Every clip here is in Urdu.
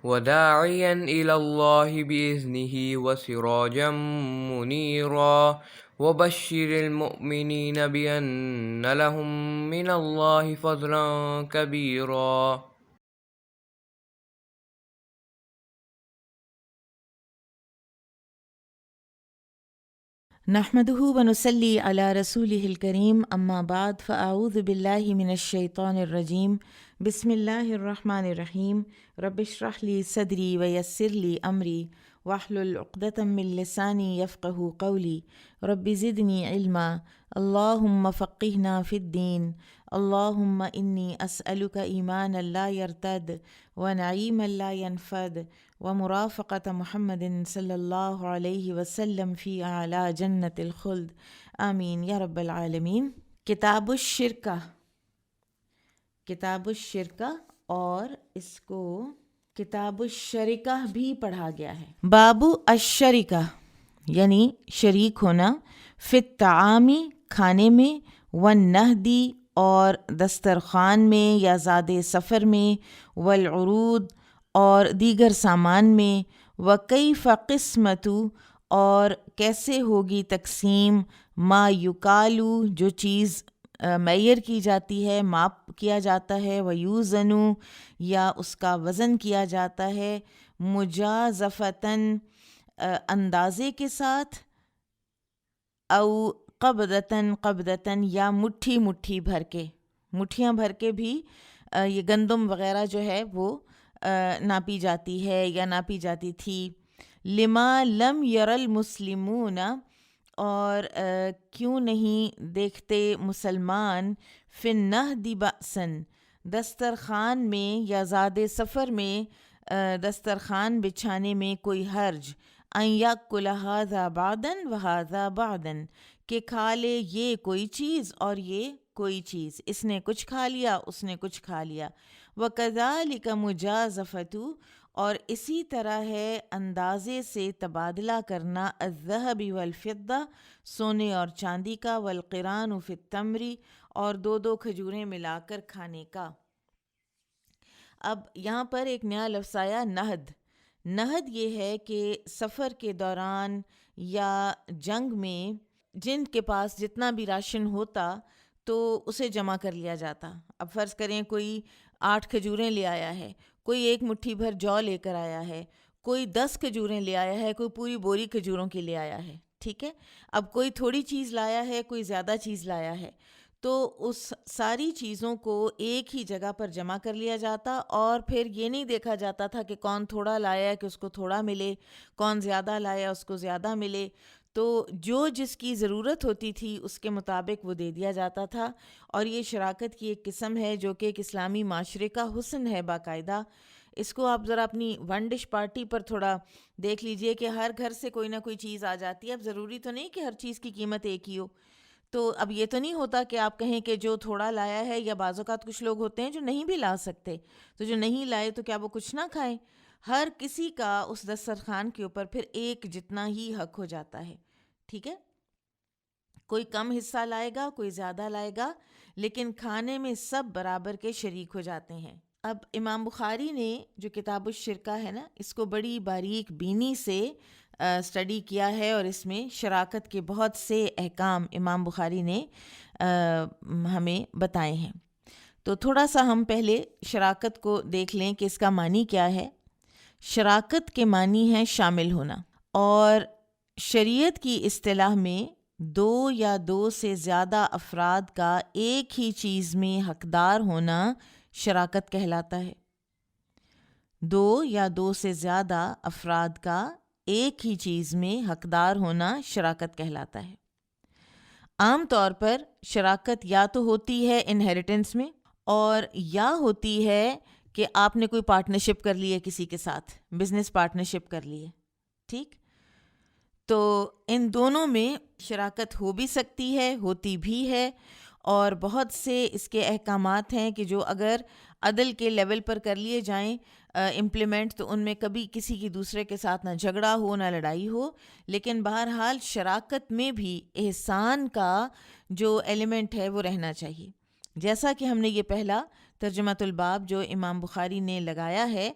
وداعيا إلى الله بإذنه وسراجا منيرا وبشر المؤمنين بأن لهم من الله فضلا كبيرا. نحمده ونصلي على رسوله الكريم اما بعد فاعوذ بالله من الشیطان الرجیم بسم اللہ الرحمن الرحیم رب اشرح لي صدری ویسر لي امری واحلل عقدۃ من لسانی یفقهوا قولی رب زدنی علما اللہم فقہنا فی الدین اللہم انی اسألک ایمانا لا یرتد ونعیما لا ینفد ومرافقۃ محمد صلی اللہ علیہ وسلم فی اعلیٰ جنت الخلد آمین یا رب العالمین۔ کتاب الشرکہ، کتاب الشرکہ اور اس کو کتاب الشرکہ بھی پڑھا گیا ہے۔ باب الشرکہ یعنی شریک ہونا، فی الطعامی کھانے میں، والنہدی اور دسترخوان میں یا زاد سفر میں، والعروض اور دیگر سامان میں، وکیف قسمت اور کیسے ہوگی تقسیم، ما یکالو جو چیز معیر کی جاتی ہے، ماپ کیا جاتا ہے، ویوزن یا اس کا وزن کیا جاتا ہے، مجازفتاً اندازے کے ساتھ، او قبضتاً قبضتاً یا مٹھی مٹھی بھر کے، مٹھیاں بھر کے بھی یہ گندم وغیرہ جو ہے وہ ناپی جاتی ہے یا ناپی جاتی تھی۔ لما لم یر المسلمون اور کیوں نہیں دیکھتے مسلمان، فی النہد بأسن دسترخوان میں یا زاد سفر میں دسترخوان بچھانے میں کوئی حرج، ان یاکل ھذا بعضا وھذا بعضا کہ کھا لے یہ کوئی چیز اور یہ کوئی چیز، اس نے کچھ کھا لیا اس نے کچھ کھا لیا۔ وَكَذَلِكَ مُجَازَفَةُ اور اسی طرح ہے اندازے سے تبادلہ کرنا، الذهب والفضة سونے اور چاندی کا، والقران فی التمر اور دو دو کھجوریں ملا کر کھانے کا۔ اب یہاں پر ایک نیا لفظ آیا، نہد۔ نہد یہ ہے کہ سفر کے دوران یا جنگ میں جن کے پاس جتنا بھی راشن ہوتا تو اسے جمع کر لیا جاتا۔ اب فرض کریں کوئی 8 کھجوریں لے آیا ہے، کوئی 1 مٹھی بھر جو لے کر آیا ہے، کوئی 10 کھجوریں لے آیا ہے، کوئی پوری بوری کھجوروں کی لے آیا ہے، ٹھیک ہے۔ اب کوئی تھوڑی چیز لایا ہے، کوئی زیادہ چیز لایا ہے، تو اس ساری چیزوں کو ایک ہی جگہ پر جمع کر لیا جاتا، اور پھر یہ نہیں دیکھا جاتا تھا کہ کون تھوڑا لایا ہے کہ اس کو تھوڑا ملے، کون زیادہ لایا اس کو زیادہ ملے، تو جو جس کی ضرورت ہوتی تھی اس کے مطابق وہ دے دیا جاتا تھا۔ اور یہ شراکت کی ایک قسم ہے جو کہ ایک اسلامی معاشرے کا حسن ہے باقاعدہ۔ اس کو آپ ذرا اپنی ون ڈش پارٹی پر تھوڑا دیکھ لیجئے کہ ہر گھر سے کوئی نہ کوئی چیز آ جاتی ہے۔ اب ضروری تو نہیں کہ ہر چیز کی قیمت ایک ہی ہو، تو اب یہ تو نہیں ہوتا کہ آپ کہیں کہ جو تھوڑا لایا ہے، یا بعض اوقات کچھ لوگ ہوتے ہیں جو نہیں بھی لا سکتے، تو جو نہیں لائے تو کیا وہ کچھ نہ کھائیں؟ ہر کسی کا اس دسترخوان کے اوپر پھر ایک جتنا ہی حق ہو جاتا ہے، ٹھیک ہے۔ کوئی کم حصہ لائے گا، کوئی زیادہ لائے گا، لیکن کھانے میں سب برابر کے شریک ہو جاتے ہیں۔ اب امام بخاری نے جو کتاب الشرکہ ہے نا، اس کو بڑی باریک بینی سے اسٹڈی کیا ہے، اور اس میں شراکت کے بہت سے احکام امام بخاری نے ہمیں بتائے ہیں۔ تو تھوڑا سا ہم پہلے شراکت کو دیکھ لیں کہ اس کا معنی کیا ہے۔ شراکت کے معنی ہے شامل ہونا، اور شریعت کی اصطلاح میں 2 یا 2 سے زیادہ افراد کا ایک ہی چیز میں حقدار ہونا شراکت کہلاتا ہے۔ 2 یا 2 سے زیادہ افراد کا ایک ہی چیز میں حقدار ہونا شراکت کہلاتا ہے۔ عام طور پر شراکت یا تو ہوتی ہے انہیریٹنس میں، اور یا ہوتی ہے کہ آپ نے کوئی پارٹنرشپ کر لی ہے کسی کے ساتھ، بزنس پارٹنرشپ کر لی ہے، ٹھیک۔ تو ان دونوں میں شراکت ہو بھی سکتی ہے، ہوتی بھی ہے، اور بہت سے اس کے احکامات ہیں کہ جو اگر عدل کے لیول پر کر لیے جائیں امپلیمنٹ، تو ان میں کبھی کسی کی دوسرے کے ساتھ نہ جھگڑا ہو نہ لڑائی ہو۔ لیکن بہرحال شراکت میں بھی احسان کا جو ایلیمنٹ ہے وہ رہنا چاہیے، جیسا کہ ہم نے یہ پہلا ترجمۃ الباب جو امام بخاری نے لگایا ہے،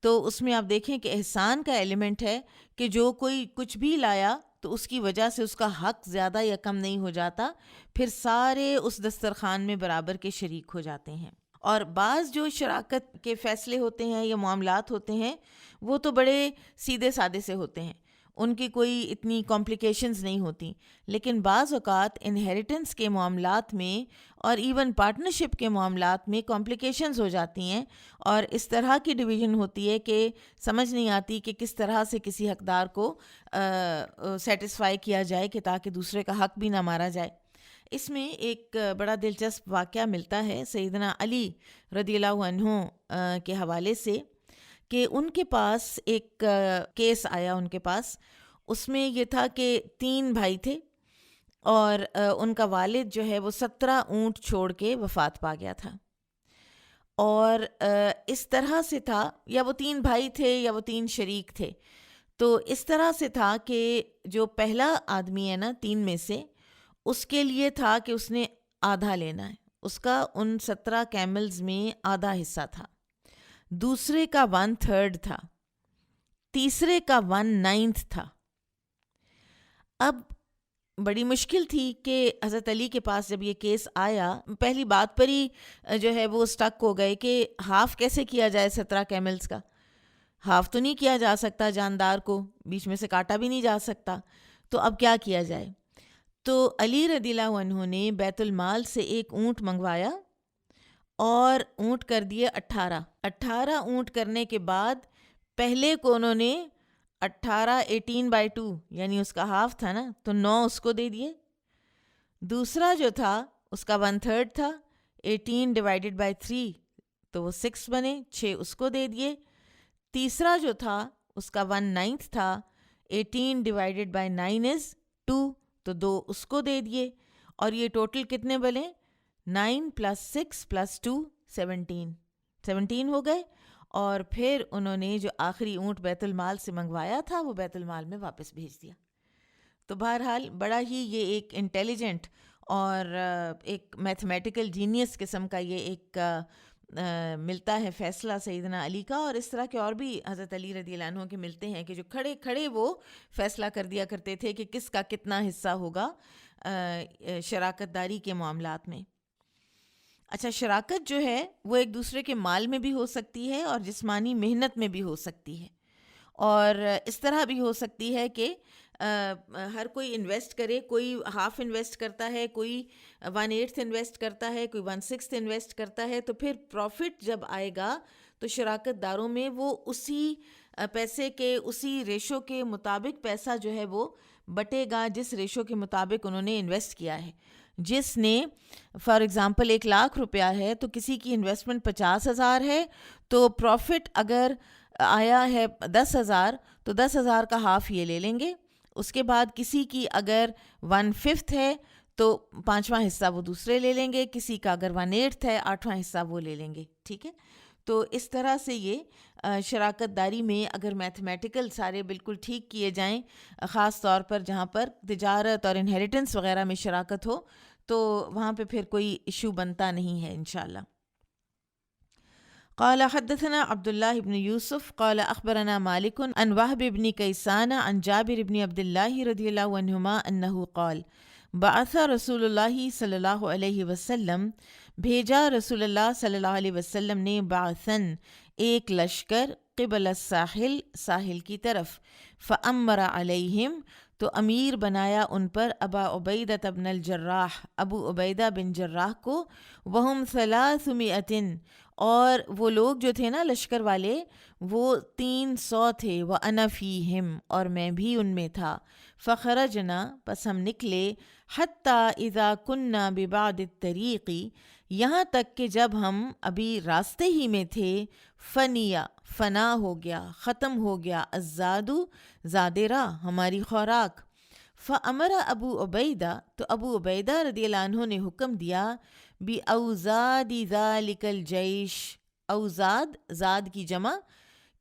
تو اس میں آپ دیکھیں کہ احسان کا ایلیمنٹ ہے کہ جو کوئی کچھ بھی لایا تو اس کی وجہ سے اس کا حق زیادہ یا کم نہیں ہو جاتا، پھر سارے اس دسترخوان میں برابر کے شریک ہو جاتے ہیں۔ اور بعض جو شراکت کے فیصلے ہوتے ہیں یا معاملات ہوتے ہیں وہ تو بڑے سیدھے سادے سے ہوتے ہیں، ان کی کوئی اتنی کمپلیکیشنز نہیں ہوتی، لیکن بعض اوقات انہیریٹنس کے معاملات میں اور ایون پارٹنرشپ کے معاملات میں کمپلیکیشنز ہو جاتی ہیں، اور اس طرح کی ڈویژن ہوتی ہے کہ سمجھ نہیں آتی کہ کس طرح سے کسی حقدار کو سیٹسفائی کیا جائے کہ تاکہ دوسرے کا حق بھی نہ مارا جائے۔ اس میں ایک بڑا دلچسپ واقعہ ملتا ہے سیدنا علی رضی اللہ عنہ کے حوالے سے، کہ ان کے پاس ایک کیس آیا ان کے پاس، اس میں یہ تھا کہ 3 بھائی تھے اور ان کا والد جو ہے وہ 17 اونٹ چھوڑ کے وفات پا گیا تھا، اور اس طرح سے تھا، یا وہ 3 بھائی تھے یا وہ 3 شریک تھے، تو اس طرح سے تھا کہ جو پہلا آدمی ہے نا 3 میں سے، اس کے لیے تھا کہ اس نے آدھا لینا ہے، اس کا ان 17 کیملز میں آدھا حصہ تھا، دوسرے کا 1/3 تھا، تیسرے کا 1/9 تھا۔ اب بڑی مشکل تھی کہ حضرت علی کے پاس جب یہ کیس آیا، پہلی بات پر ہی جو ہے وہ سٹک ہو گئے کہ ہاف کیسے کیا جائے 17 کیملز کا، ہاف تو نہیں کیا جا سکتا، جاندار کو بیچ میں سے کاٹا بھی نہیں جا سکتا، تو اب کیا کیا جائے؟ تو علی رضی اللہ عنہ نے بیت المال سے ایک اونٹ منگوایا اور اونٹ کر دیے 18 اونٹ کرنے کے بعد پہلے کو انہوں نے 18/2 یعنی اس کا ہاف تھا نا، تو 9 اس کو دے دیے، دوسرا جو تھا اس کا 1/3 تھا، 18/3 تو وہ 6 بنے، 6 اس کو دے دیے، تیسرا جو تھا اس کا 1/9 تھا، 18/9 is 2 تو 2 اس کو دے دیے، اور یہ ٹوٹل کتنے بنے؟ 9 + 6 + 2 17 ہو گئے، اور پھر انہوں نے جو آخری اونٹ بیت المال سے منگوایا تھا وہ بیت المال میں واپس بھیج دیا۔ تو بہرحال بڑا ہی یہ ایک انٹیلیجنٹ اور ایک میتھمیٹیکل جینیس قسم کا یہ ایک ملتا ہے فیصلہ سیدنا علی کا، اور اس طرح کے اور بھی حضرت علی رضی اللہ عنہ کے ملتے ہیں کہ جو کھڑے کھڑے وہ فیصلہ کر دیا کرتے تھے کہ کس کا کتنا حصہ ہوگا شراکت داری کے معاملات میں۔ اچھا، شراکت جو ہے وہ ایک دوسرے کے مال میں بھی ہو سکتی ہے اور جسمانی محنت میں بھی ہو سکتی ہے، اور اس طرح بھی ہو سکتی ہے کہ ہر کوئی انویسٹ کرے، کوئی ہاف انویسٹ کرتا ہے، کوئی 1/8 انویسٹ کرتا ہے، کوئی 1/6 انویسٹ کرتا ہے، تو پھر پروفٹ جب آئے گا تو شراکت داروں میں وہ اسی پیسے کے، اسی ریشو کے مطابق پیسہ جو ہے وہ بٹے گا جس ریشو کے مطابق انہوں نے انویسٹ کیا ہے۔ جس نے فار ایگزامپل 1,00,000 روپیہ ہے تو کسی کی انویسٹمنٹ 50,000 ہے، تو پروفٹ اگر آیا ہے 10,000 تو 10,000 کا ہاف یہ لے لیں گے، اس کے بعد کسی کی اگر 1/5 ہے تو 5واں حصہ وہ دوسرے لے لیں گے، کسی کا اگر 1/8 ہے 8واں حصہ وہ لے لیں گے، ٹھیک ہے۔ تو اس طرح سے یہ شراکت داری میں اگر میتھمیٹیکل سارے بالکل ٹھیک کیے جائیں، خاص طور پر جہاں پر تجارت اور انہیریٹنس وغیرہ میں شراکت ہو، تو وہاں پہ پھر کوئی ایشو بنتا نہیں ہے انشاءاللہ۔ قال حدثنا عبد الله بن يوسف قال أخبرنا مالك عن وهب بن كيسان عن جابر بن عبد الله رضي الله عنهما أنه قال بعث رسول اللہ صلی اللہ علیہ وسلم، بھیجا رسول اللہ صلی اللہ علیہ وسلم نے، بعثن ایک لشکر، قبل الساحل ساحل کی طرف، فأمر علیہم تو امیر بنایا ان پر، ابا عبیدہ بن الجراح ابو عبیدہ بن جراح کو، وہم 300 اور وہ لوگ جو تھے نا لشکر والے وہ 300 تھے، وَأَنَا فِيهِمْ اور میں بھی ان میں تھا، فخرجنا پس ہم نکلے، حتیٰ اذا کننا ببعد الطریق یہاں تک کہ جب ہم ابھی راستے ہی میں تھے، فنیا فنا ہو گیا، ختم ہو گیا، الزاد زاد راہ ہماری خوراک، فامر ابو عبیدہ تو ابو عبیدہ رضی اللہ عنہ نے حکم دیا، باوزاد ذالک الجیش، اوزاد زاد کی جمع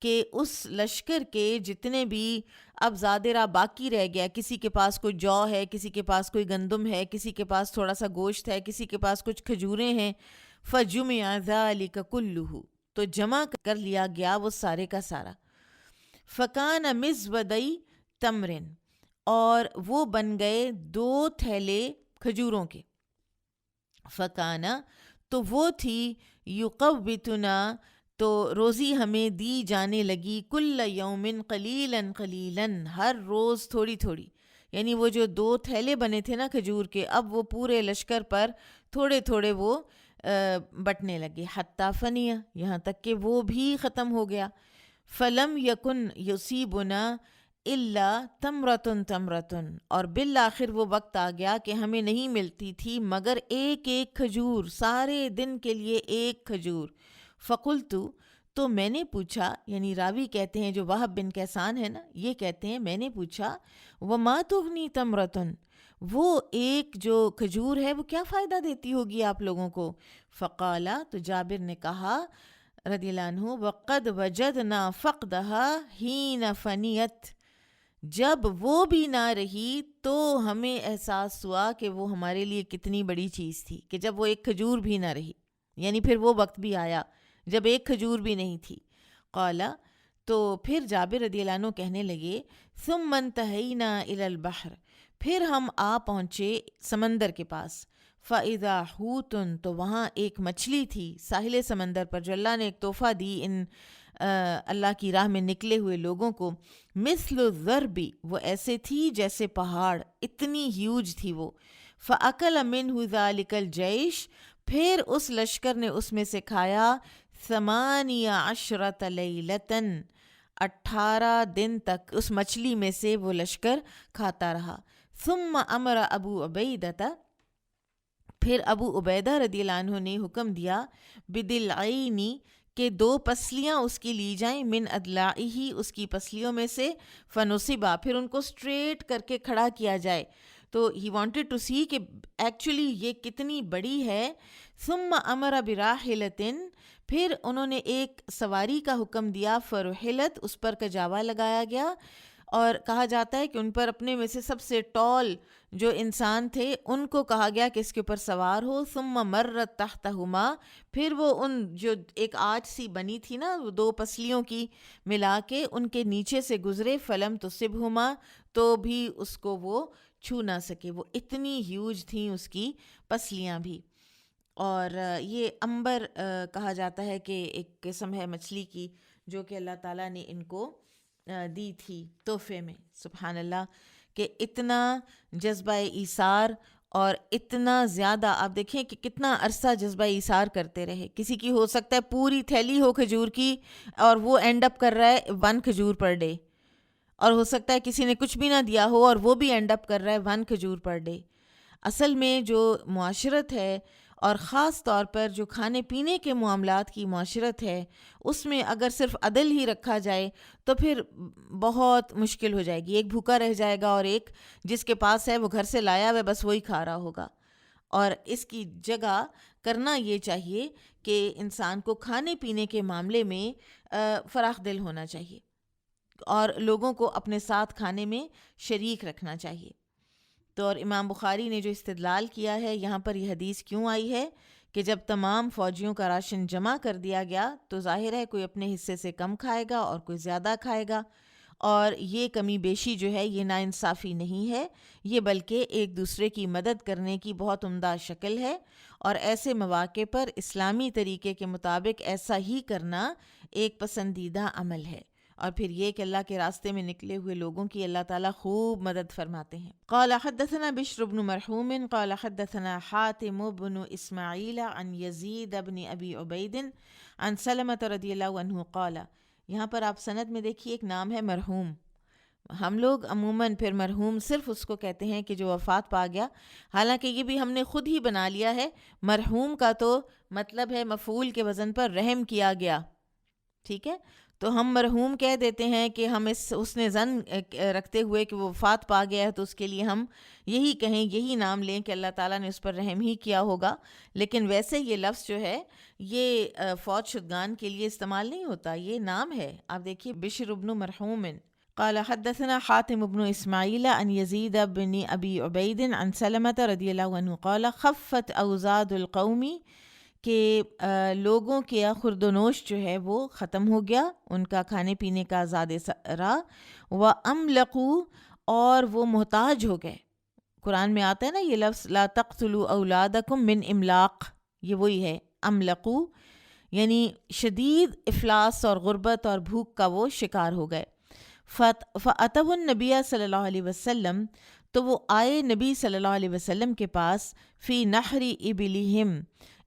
کہ اس لشکر کے جتنے بھی اب زادرہ باقی رہ گیا، کسی کے پاس کوئی جو ہے، کسی کے پاس کوئی گندم ہے، کسی کے پاس تھوڑا سا گوشت ہے، کسی کے پاس کچھ کھجوریں ہیں، فجمع ذلک کلہ، تو جمع کر لیا گیا وہ سارے کا سارا. فکان مزودی تمرن، اور وہ بن گئے 2 تھیلے کھجوروں کے. فکانا، تو وہ تھی، یقوتنا، تو روزی ہمیں دی جانے لگی، کل یوم قلیلاً قلیلاً، ہر روز تھوڑی تھوڑی. یعنی وہ جو 2 تھیلے بنے تھے نا کھجور کے، اب وہ پورے لشکر پر تھوڑے تھوڑے وہ بٹنے لگے. حتیٰ فنیہ، یہاں تک کہ وہ بھی ختم ہو گیا. فلم یکن یصیبنا الا تمرتن تمرتن، اور بالآخر وہ وقت آ گیا کہ ہمیں نہیں ملتی تھی مگر ایک ایک کھجور، سارے دن کے لیے ایک کھجور. فقلتو، تو میں نے پوچھا، یعنی راوی کہتے ہیں جو وہب بن کیسان ہے نا، یہ کہتے ہیں میں نے پوچھا، وما تغنی تمرتن، وہ ایک جو کھجور ہے وہ کیا فائدہ دیتی ہوگی آپ لوگوں کو؟ فقالا، تو جابر نے کہا رضی اللہ عنہ، وقد وجدنا فقدہا حین فنیت، جب وہ بھی نہ رہی تو ہمیں احساس ہوا کہ وہ ہمارے لیے کتنی بڑی چیز تھی، کہ جب وہ ایک کھجور بھی نہ رہی، یعنی پھر وہ وقت بھی آیا جب ایک کھجور بھی نہیں تھی. قالا، تو پھر جابر رضی اللہ عنہ کہنے لگے، ثم انتہینا الی البحر، پھر ہم آ پہنچے سمندر کے پاس. فَإِذَا حُوتٌ، تو وہاں ایک مچھلی تھی ساحل سمندر پر، جو اللہ نے ایک تحفہ دی ان اللہ کی راہ میں نکلے ہوئے لوگوں کو. مثل الضرب، وہ ایسے تھی جیسے پہاڑ، اتنی ہیوج تھی وہ. فَأَكَلَ مِنْهُ ذَلِكَ الْجَيْشُ، پھر اس لشکر نے اس میں سے کھایا 18 لیلۃً، 18 دن تک اس مچھلی میں سے وہ لشکر کھاتا رہا. ثم امر ابو عبیدہ، پھر ابو عبیدہ رضی اللہ عنہ نے حکم دیا، بدلعینی، کہ 2 پسلیاں اس کی لی جائیں، من ادلاعہ، اس کی پسلیوں میں سے، فنصبا، پھر ان کو سٹریٹ کر کے کھڑا کیا جائے. تو ہی وانٹڈ ٹو سی کہ ایکچولی یہ کتنی بڑی ہے. ثم امر براحلۃ، پھر انہوں نے ایک سواری کا حکم دیا، فرحلت، اس پر کجاوا لگایا گیا، اور کہا جاتا ہے کہ ان پر اپنے میں سے سب سے ٹال جو انسان تھے ان کو کہا گیا کہ اس کے اوپر سوار ہو. ثم مرت تحتہما، پھر وہ ان جو ایک آج سی بنی تھی نا 2 پسلیوں کی ملا کے، ان کے نیچے سے گزرے. فلم تصبہما، تو بھی اس کو وہ چھو نہ سکے، وہ اتنی ہیوج تھیں اس کی پسلیاں بھی. اور یہ امبر کہا جاتا ہے کہ ایک قسم ہے مچھلی کی جو کہ اللہ تعالیٰ نے ان کو دی تھی تحفے میں. سبحان اللہ، کہ اتنا جذبہ ایثار اور اتنا زیادہ، آپ دیکھیں کہ کتنا عرصہ جذبہ ایثار کرتے رہے. کسی کی ہو سکتا ہے پوری تھیلی ہو کھجور کی اور وہ اینڈ اپ کر رہا ہے 1 کھجور پر ڈے، اور ہو سکتا ہے کسی نے کچھ بھی نہ دیا ہو اور وہ بھی اینڈ اپ کر رہا ہے 1 کھجور پر ڈے. اصل میں جو معاشرت ہے، اور خاص طور پر جو کھانے پینے کے معاملات کی معاشرت ہے، اس میں اگر صرف عدل ہی رکھا جائے تو پھر بہت مشکل ہو جائے گی. ایک بھوکا رہ جائے گا اور ایک جس کے پاس ہے وہ گھر سے لایا ہوا بس وہی کھا رہا ہوگا. اور اس کی جگہ کرنا یہ چاہیے کہ انسان کو کھانے پینے کے معاملے میں فراخ دل ہونا چاہیے اور لوگوں کو اپنے ساتھ کھانے میں شریک رکھنا چاہیے. تو اور امام بخاری نے جو استدلال کیا ہے یہاں پر یہ حدیث کیوں آئی ہے کہ جب تمام فوجیوں کا راشن جمع کر دیا گیا تو ظاہر ہے کوئی اپنے حصے سے کم کھائے گا اور کوئی زیادہ کھائے گا، اور یہ کمی بیشی جو ہے یہ ناانصافی نہیں ہے، یہ بلکہ ایک دوسرے کی مدد کرنے کی بہت عمدہ شکل ہے. اور ایسے مواقع پر اسلامی طریقے کے مطابق ایسا ہی کرنا ایک پسندیدہ عمل ہے. اور پھر یہ کہ اللہ کے راستے میں نکلے ہوئے لوگوں کی اللہ تعالیٰ خوب مدد فرماتے ہیں. قال حدثنا بشر بن مرحوم قال حدثنا حاتم بن اسماعیل عن یزید بن ابی عبید عن سلمۃ رضی اللہ عنہ قال. یہاں پر آپ سند میں دیکھیے ایک نام ہے مرحوم. ہم لوگ عموماً پھر مرحوم صرف اس کو کہتے ہیں کہ جو وفات پا گیا، حالانکہ یہ بھی ہم نے خود ہی بنا لیا ہے. مرحوم کا تو مطلب ہے مفعول کے وزن پر رحم کیا گیا، ٹھیک ہے؟ تو ہم مرحوم کہہ دیتے ہیں کہ ہم اس نے ظن رکھتے ہوئے کہ وہ وفات پا گیا ہے تو اس کے لیے ہم یہی کہیں، یہی نام لیں کہ اللہ تعالیٰ نے اس پر رحم ہی کیا ہوگا. لیکن ویسے یہ لفظ جو ہے یہ فوت شدگان کے لیے استعمال نہیں ہوتا، یہ نام ہے. آپ دیکھیے بشر بن مرحوم قال حدثنا حاتم بن اسماعیل عن یزید بن ابی عبید عن سلمۃ رضی اللہ عنہ قال خفت اوزاد القوم، کہ لوگوں کے خورد و نوش جو ہے وہ ختم ہو گیا، ان کا کھانے پینے کا زیادہ رہا، وَأَمْلَقُوا اور وہ محتاج ہو گئے۔ قرآن میں آتا ہے نا یہ لفظ لا تقتلوا اولادکم من املاق، یہ وہی ہے املقو، یعنی شدید افلاس اور غربت اور بھوک کا وہ شکار ہو گئے۔ فَأَتَوُا النَّبِيَّ صلی اللہ علیہ وسلم، تو وہ آئے نبی صلی اللہ علیہ وسلم کے پاس، فی نحر ابلہم،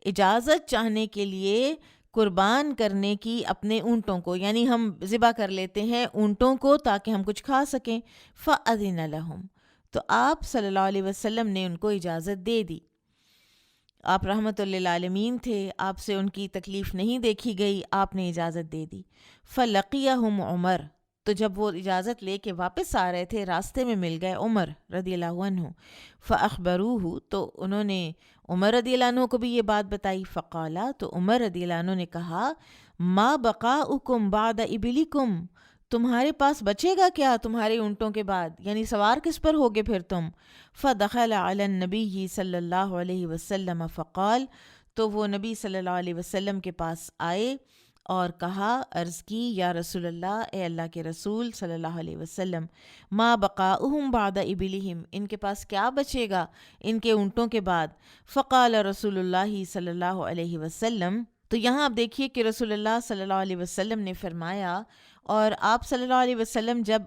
اجازت چاہنے کے لیے قربان کرنے کی اپنے اونٹوں کو، یعنی ہم ذبح کر لیتے ہیں اونٹوں کو تاکہ ہم کچھ کھا سکیں۔ فَأَذِنَ لَهُمْ، تو آپ صلی اللہ علیہ وسلم نے ان کو اجازت دے دی۔ آپ رحمت للعالمین تھے، آپ سے ان کی تکلیف نہیں دیکھی گئی، آپ نے اجازت دے دی۔ فَلَقِيَهُمْ عمر، تو جب وہ اجازت لے کے واپس آ رہے تھے راستے میں مل گئے عمر رضی اللہ عنہ۔ فَأَخْبَرُوهُ، تو انہوں نے عمر رضی اللہ عنہ کو بھی یہ بات بتائی۔ فَقَالَ، تو عمر رضی اللہ عنہ نے کہا، مَا بَقَاؤُكُمْ بَعْدَ إِبِلِكُمْ، تمہارے پاس بچے گا کیا تمہارے اونٹوں کے بعد، یعنی سوار کس پر ہوگے پھر تم؟ فَدَخَلَ عَلَى النَّبِيِّ صلی اللہ علیہ وسلم فقال، تو وہ نبی صلی اللہ علیہ وسلم کے پاس آئے اور کہا، عرض کی، یا رسول اللہ، اے اللہ کے رسول صلی اللہ علیہ وسلم، ما بقاؤہم بعد ابلہم، ان کے پاس کیا بچے گا ان کے اونٹوں کے بعد؟ فقال رسول اللہ صلی اللہ علیہ وسلم، تو یہاں آپ دیکھیے کہ رسول اللہ صلی اللہ علیہ وسلم نے فرمایا، اور آپ صلی اللہ علیہ وسلم جب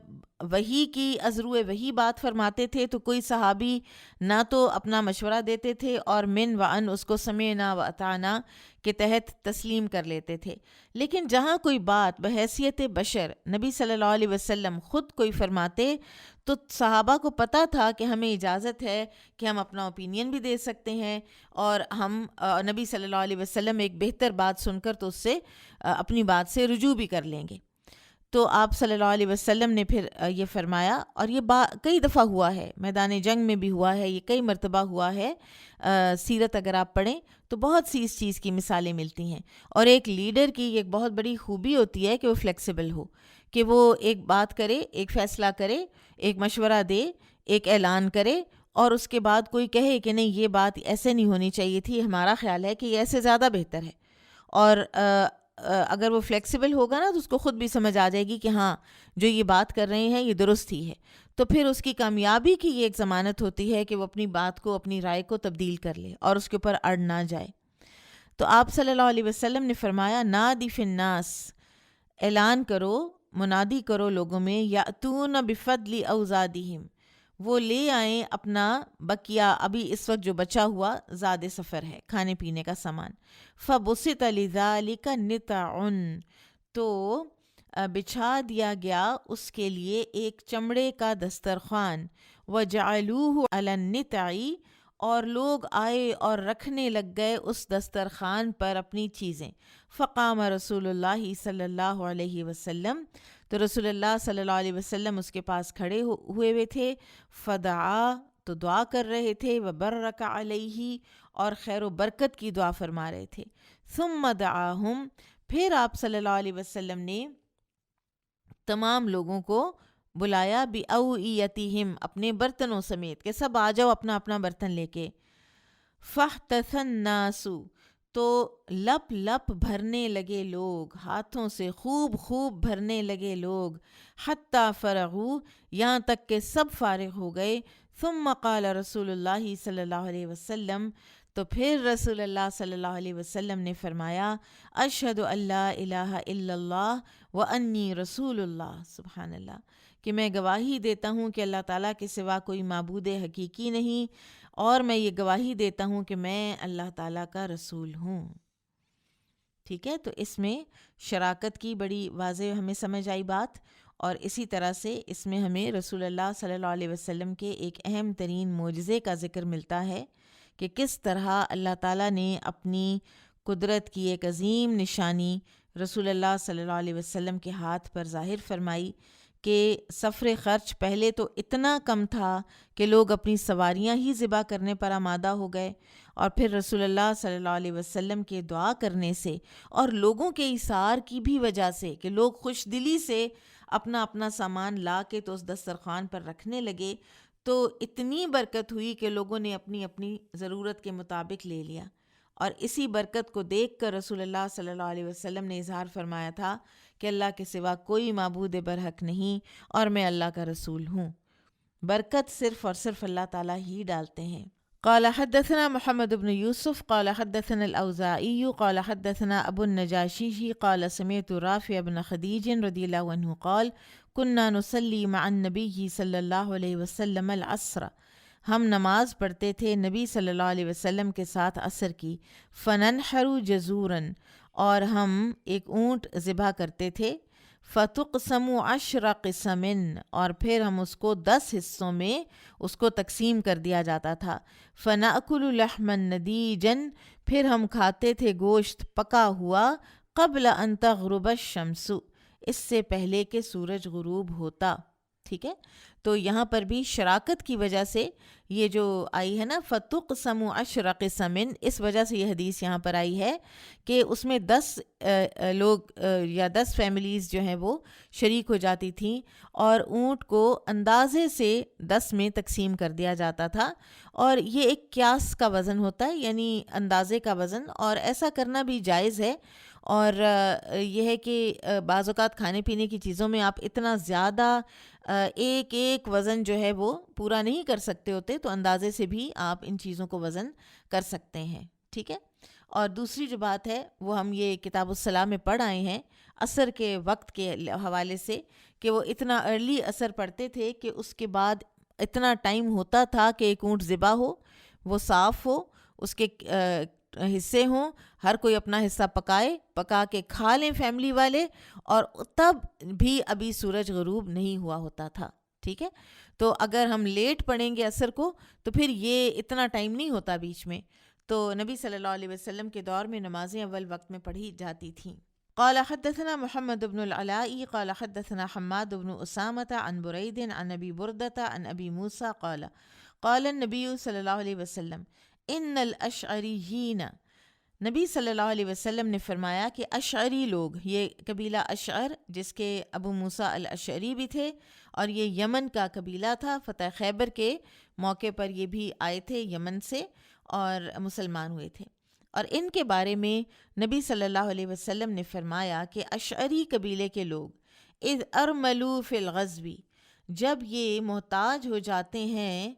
وحی کی ازرو وحی بات فرماتے تھے تو کوئی صحابی نہ تو اپنا مشورہ دیتے تھے اور من وعن اس کو سمعنا و اطعنا کے تحت تسلیم کر لیتے تھے، لیکن جہاں کوئی بات بحیثیت بشر نبی صلی اللہ علیہ وسلم خود کوئی فرماتے تو صحابہ کو پتہ تھا کہ ہمیں اجازت ہے کہ ہم اپنا اوپینین بھی دے سکتے ہیں، اور ہم نبی صلی اللہ علیہ وسلم ایک بہتر بات سن کر تو اس سے اپنی بات سے رجوع بھی کر لیں گے۔ تو آپ صلی اللہ علیہ وسلم نے پھر یہ فرمایا، اور یہ کئی دفعہ ہوا ہے، میدان جنگ میں بھی ہوا ہے، یہ کئی مرتبہ ہوا ہے، سیرت اگر آپ پڑھیں تو بہت سی اس چیز کی مثالیں ملتی ہیں۔ اور ایک لیڈر کی ایک بہت بڑی خوبی ہوتی ہے کہ وہ فلیکسیبل ہو، کہ وہ ایک بات کرے، ایک فیصلہ کرے، ایک مشورہ دے، ایک اعلان کرے، اور اس کے بعد کوئی کہے کہ نہیں یہ بات ایسے نہیں ہونی چاہیے تھی، ہمارا خیال ہے کہ یہ ایسے زیادہ بہتر ہے، اور اگر وہ فلیکسیبل ہوگا نا تو اس کو خود بھی سمجھ آ جائے گی کہ ہاں جو یہ بات کر رہے ہیں یہ درست ہی ہے، تو پھر اس کی کامیابی کی یہ ایک ضمانت ہوتی ہے کہ وہ اپنی بات کو، اپنی رائے کو تبدیل کر لے اور اس کے اوپر اڑ نہ جائے۔ تو آپ صلی اللہ علیہ وسلم نے فرمایا، نادی فی الناس، اعلان کرو، منادی کرو لوگوں میں، یاتون بفضل اوزادہم، وہ لے آئیں اپنا بقیہ، ابھی اس وقت جو بچا ہوا زاد سفر ہے، کھانے پینے کا سامان۔ فبسط لذالک نطع، تو بچھا دیا گیا اس کے لیے ایک چمڑے کا دسترخوان، وجعلوہ علی النطع، اور لوگ آئے اور رکھنے لگ گئے اس دسترخوان پر اپنی چیزیں۔ فقام رسول اللہ صلی اللہ علیہ وسلم، تو رسول اللہ صلی اللہ علیہ وسلم اس کے پاس کھڑے ہوئے تھے، فدعا، تو دعا کر رہے تھے، وبرک علیہ، اور خیر و برکت کی دعا فرما رہے تھے۔ ثم دعاہم، پھر آپ صلی اللہ علیہ وسلم نے تمام لوگوں کو بلایا، بِأَوْئِیَتِہم، اپنے برتنوں سمیت، کہ سب آ جاؤ اپنا اپنا برتن لے کے۔ فَاحْتَثَ النَّاسُ، تو لپ لپ بھرنے لگے لوگ، ہاتھوں سے خوب خوب بھرنے لگے لوگ، حتیٰ فرغوا، یہاں تک کہ سب فارغ ہو گئے۔ ثم قال رسول اللہ صلی اللہ علیہ وسلم، تو پھر رسول اللہ صلی اللہ علیہ وسلم نے فرمایا، اشہد ان لا الہ الا اللہ وانی رسول اللہ، سبحان اللہ، کہ میں گواہی دیتا ہوں کہ اللہ تعالیٰ کے سوا کوئی معبود حقیقی نہیں، اور میں یہ گواہی دیتا ہوں کہ میں اللہ تعالیٰ کا رسول ہوں۔ ٹھیک ہے، تو اس میں شراکت کی بڑی واضح ہمیں سمجھ آئی بات، اور اسی طرح سے اس میں ہمیں رسول اللہ صلی اللہ علیہ وسلم کے ایک اہم ترین معجزے کا ذکر ملتا ہے کہ کس طرح اللہ تعالیٰ نے اپنی قدرت کی ایک عظیم نشانی رسول اللہ صلی اللہ علیہ وسلم کے ہاتھ پر ظاہر فرمائی، کہ سفر خرچ پہلے تو اتنا کم تھا کہ لوگ اپنی سواریاں ہی ذبح کرنے پر آمادہ ہو گئے، اور پھر رسول اللہ صلی اللہ علیہ وسلم کے دعا کرنے سے اور لوگوں کے ایثار کی بھی وجہ سے کہ لوگ خوش دلی سے اپنا اپنا سامان لا کے تو اس دسترخوان پر رکھنے لگے، تو اتنی برکت ہوئی کہ لوگوں نے اپنی اپنی ضرورت کے مطابق لے لیا، اور اسی برکت کو دیکھ کر رسول اللہ صلی اللہ علیہ وسلم نے اظہار فرمایا تھا کہ اللہ کے سوا کوئی معبود برحق نہیں اور میں اللہ کا رسول ہوں۔ برکت صرف اور صرف اللہ تعالیٰ ہی ڈالتے ہیں۔ قال حدثنا محمد بن يوسف قال حدثنا الأوزاعي قال حدثنا أبو النجاشي قال سمعت رافع بن خديج رضي الله عنه قال كنا نصلي مع النبي صلی اللہ علیہ وسلم العصر، ہم نماز پڑھتے تھے نبی صلی اللہ علیہ وسلم کے ساتھ عصر کی، فننحر جزورا، اور ہم ایک اونٹ ذبح کرتے تھے، فتقسم 10 قسم، اور پھر ہم اس کو 10 حصوں میں اس کو تقسیم کر دیا جاتا تھا، فنأکل لحما ندیجا، پھر ہم کھاتے تھے گوشت پکا ہوا، قبل ان تغرب الشمس، اس سے پہلے کہ سورج غروب ہوتا۔ ٹھیک ہے، تو یہاں پر بھی شراکت کی وجہ سے یہ جو آئی ہے نا فتقسم 10 قسم، اس وجہ سے یہ حدیث یہاں پر آئی ہے کہ اس میں 10 لوگ یا 10 فیملیز جو ہیں وہ شریک ہو جاتی تھیں، اور اونٹ کو اندازے سے 10 میں تقسیم کر دیا جاتا تھا، اور یہ ایک قیاس کا وزن ہوتا ہے، یعنی اندازے کا وزن، اور ایسا کرنا بھی جائز ہے۔ اور یہ ہے کہ بعض اوقات کھانے پینے کی چیزوں میں آپ اتنا زیادہ ایک ایک وزن جو ہے وہ پورا نہیں کر سکتے ہوتے، تو اندازے سے بھی آپ ان چیزوں کو وزن کر سکتے ہیں۔ ٹھیک ہے، اور دوسری جو بات ہے وہ ہم یہ کتاب الصلاح میں پڑھ آئے ہیں عصر کے وقت کے حوالے سے، کہ وہ اتنا ارلی عصر پڑھتے تھے کہ اس کے بعد اتنا ٹائم ہوتا تھا کہ ایک اونٹ ذبح ہو، وہ صاف ہو، اس کے حصے ہوں، ہر کوئی اپنا حصہ پکا کے کھا لیں فیملی والے، اور تب بھی ابھی سورج غروب نہیں ہوا ہوتا تھا۔ ٹھیک ہے، تو اگر ہم لیٹ پڑھیں گے عصر کو تو پھر یہ اتنا ٹائم نہیں ہوتا بیچ میں، تو نبی صلی اللہ علیہ وسلم کے دور میں نمازیں اول وقت میں پڑھی جاتی تھیں۔ قال حدثنا محمد بن العلاء قال حدثنا حماد بن اسامة عن بريد عن ابي بردة عن ابي موسى قال قال النبي صلی اللہ علیہ وسلم ان الاشعریین، نبی صلی اللہ علیہ وسلم نے فرمایا کہ اشعری لوگ، یہ قبیلہ اشعر جس کے ابو موسیٰ الاشعری بھی تھے، اور یہ یمن کا قبیلہ تھا، فتح خیبر کے موقع پر یہ بھی آئے تھے یمن سے اور مسلمان ہوئے تھے، اور ان کے بارے میں نبی صلی اللہ علیہ وسلم نے فرمایا کہ اشعری قبیلے کے لوگ اذ ارملوا فی الغزو، جب یہ محتاج ہو جاتے ہیں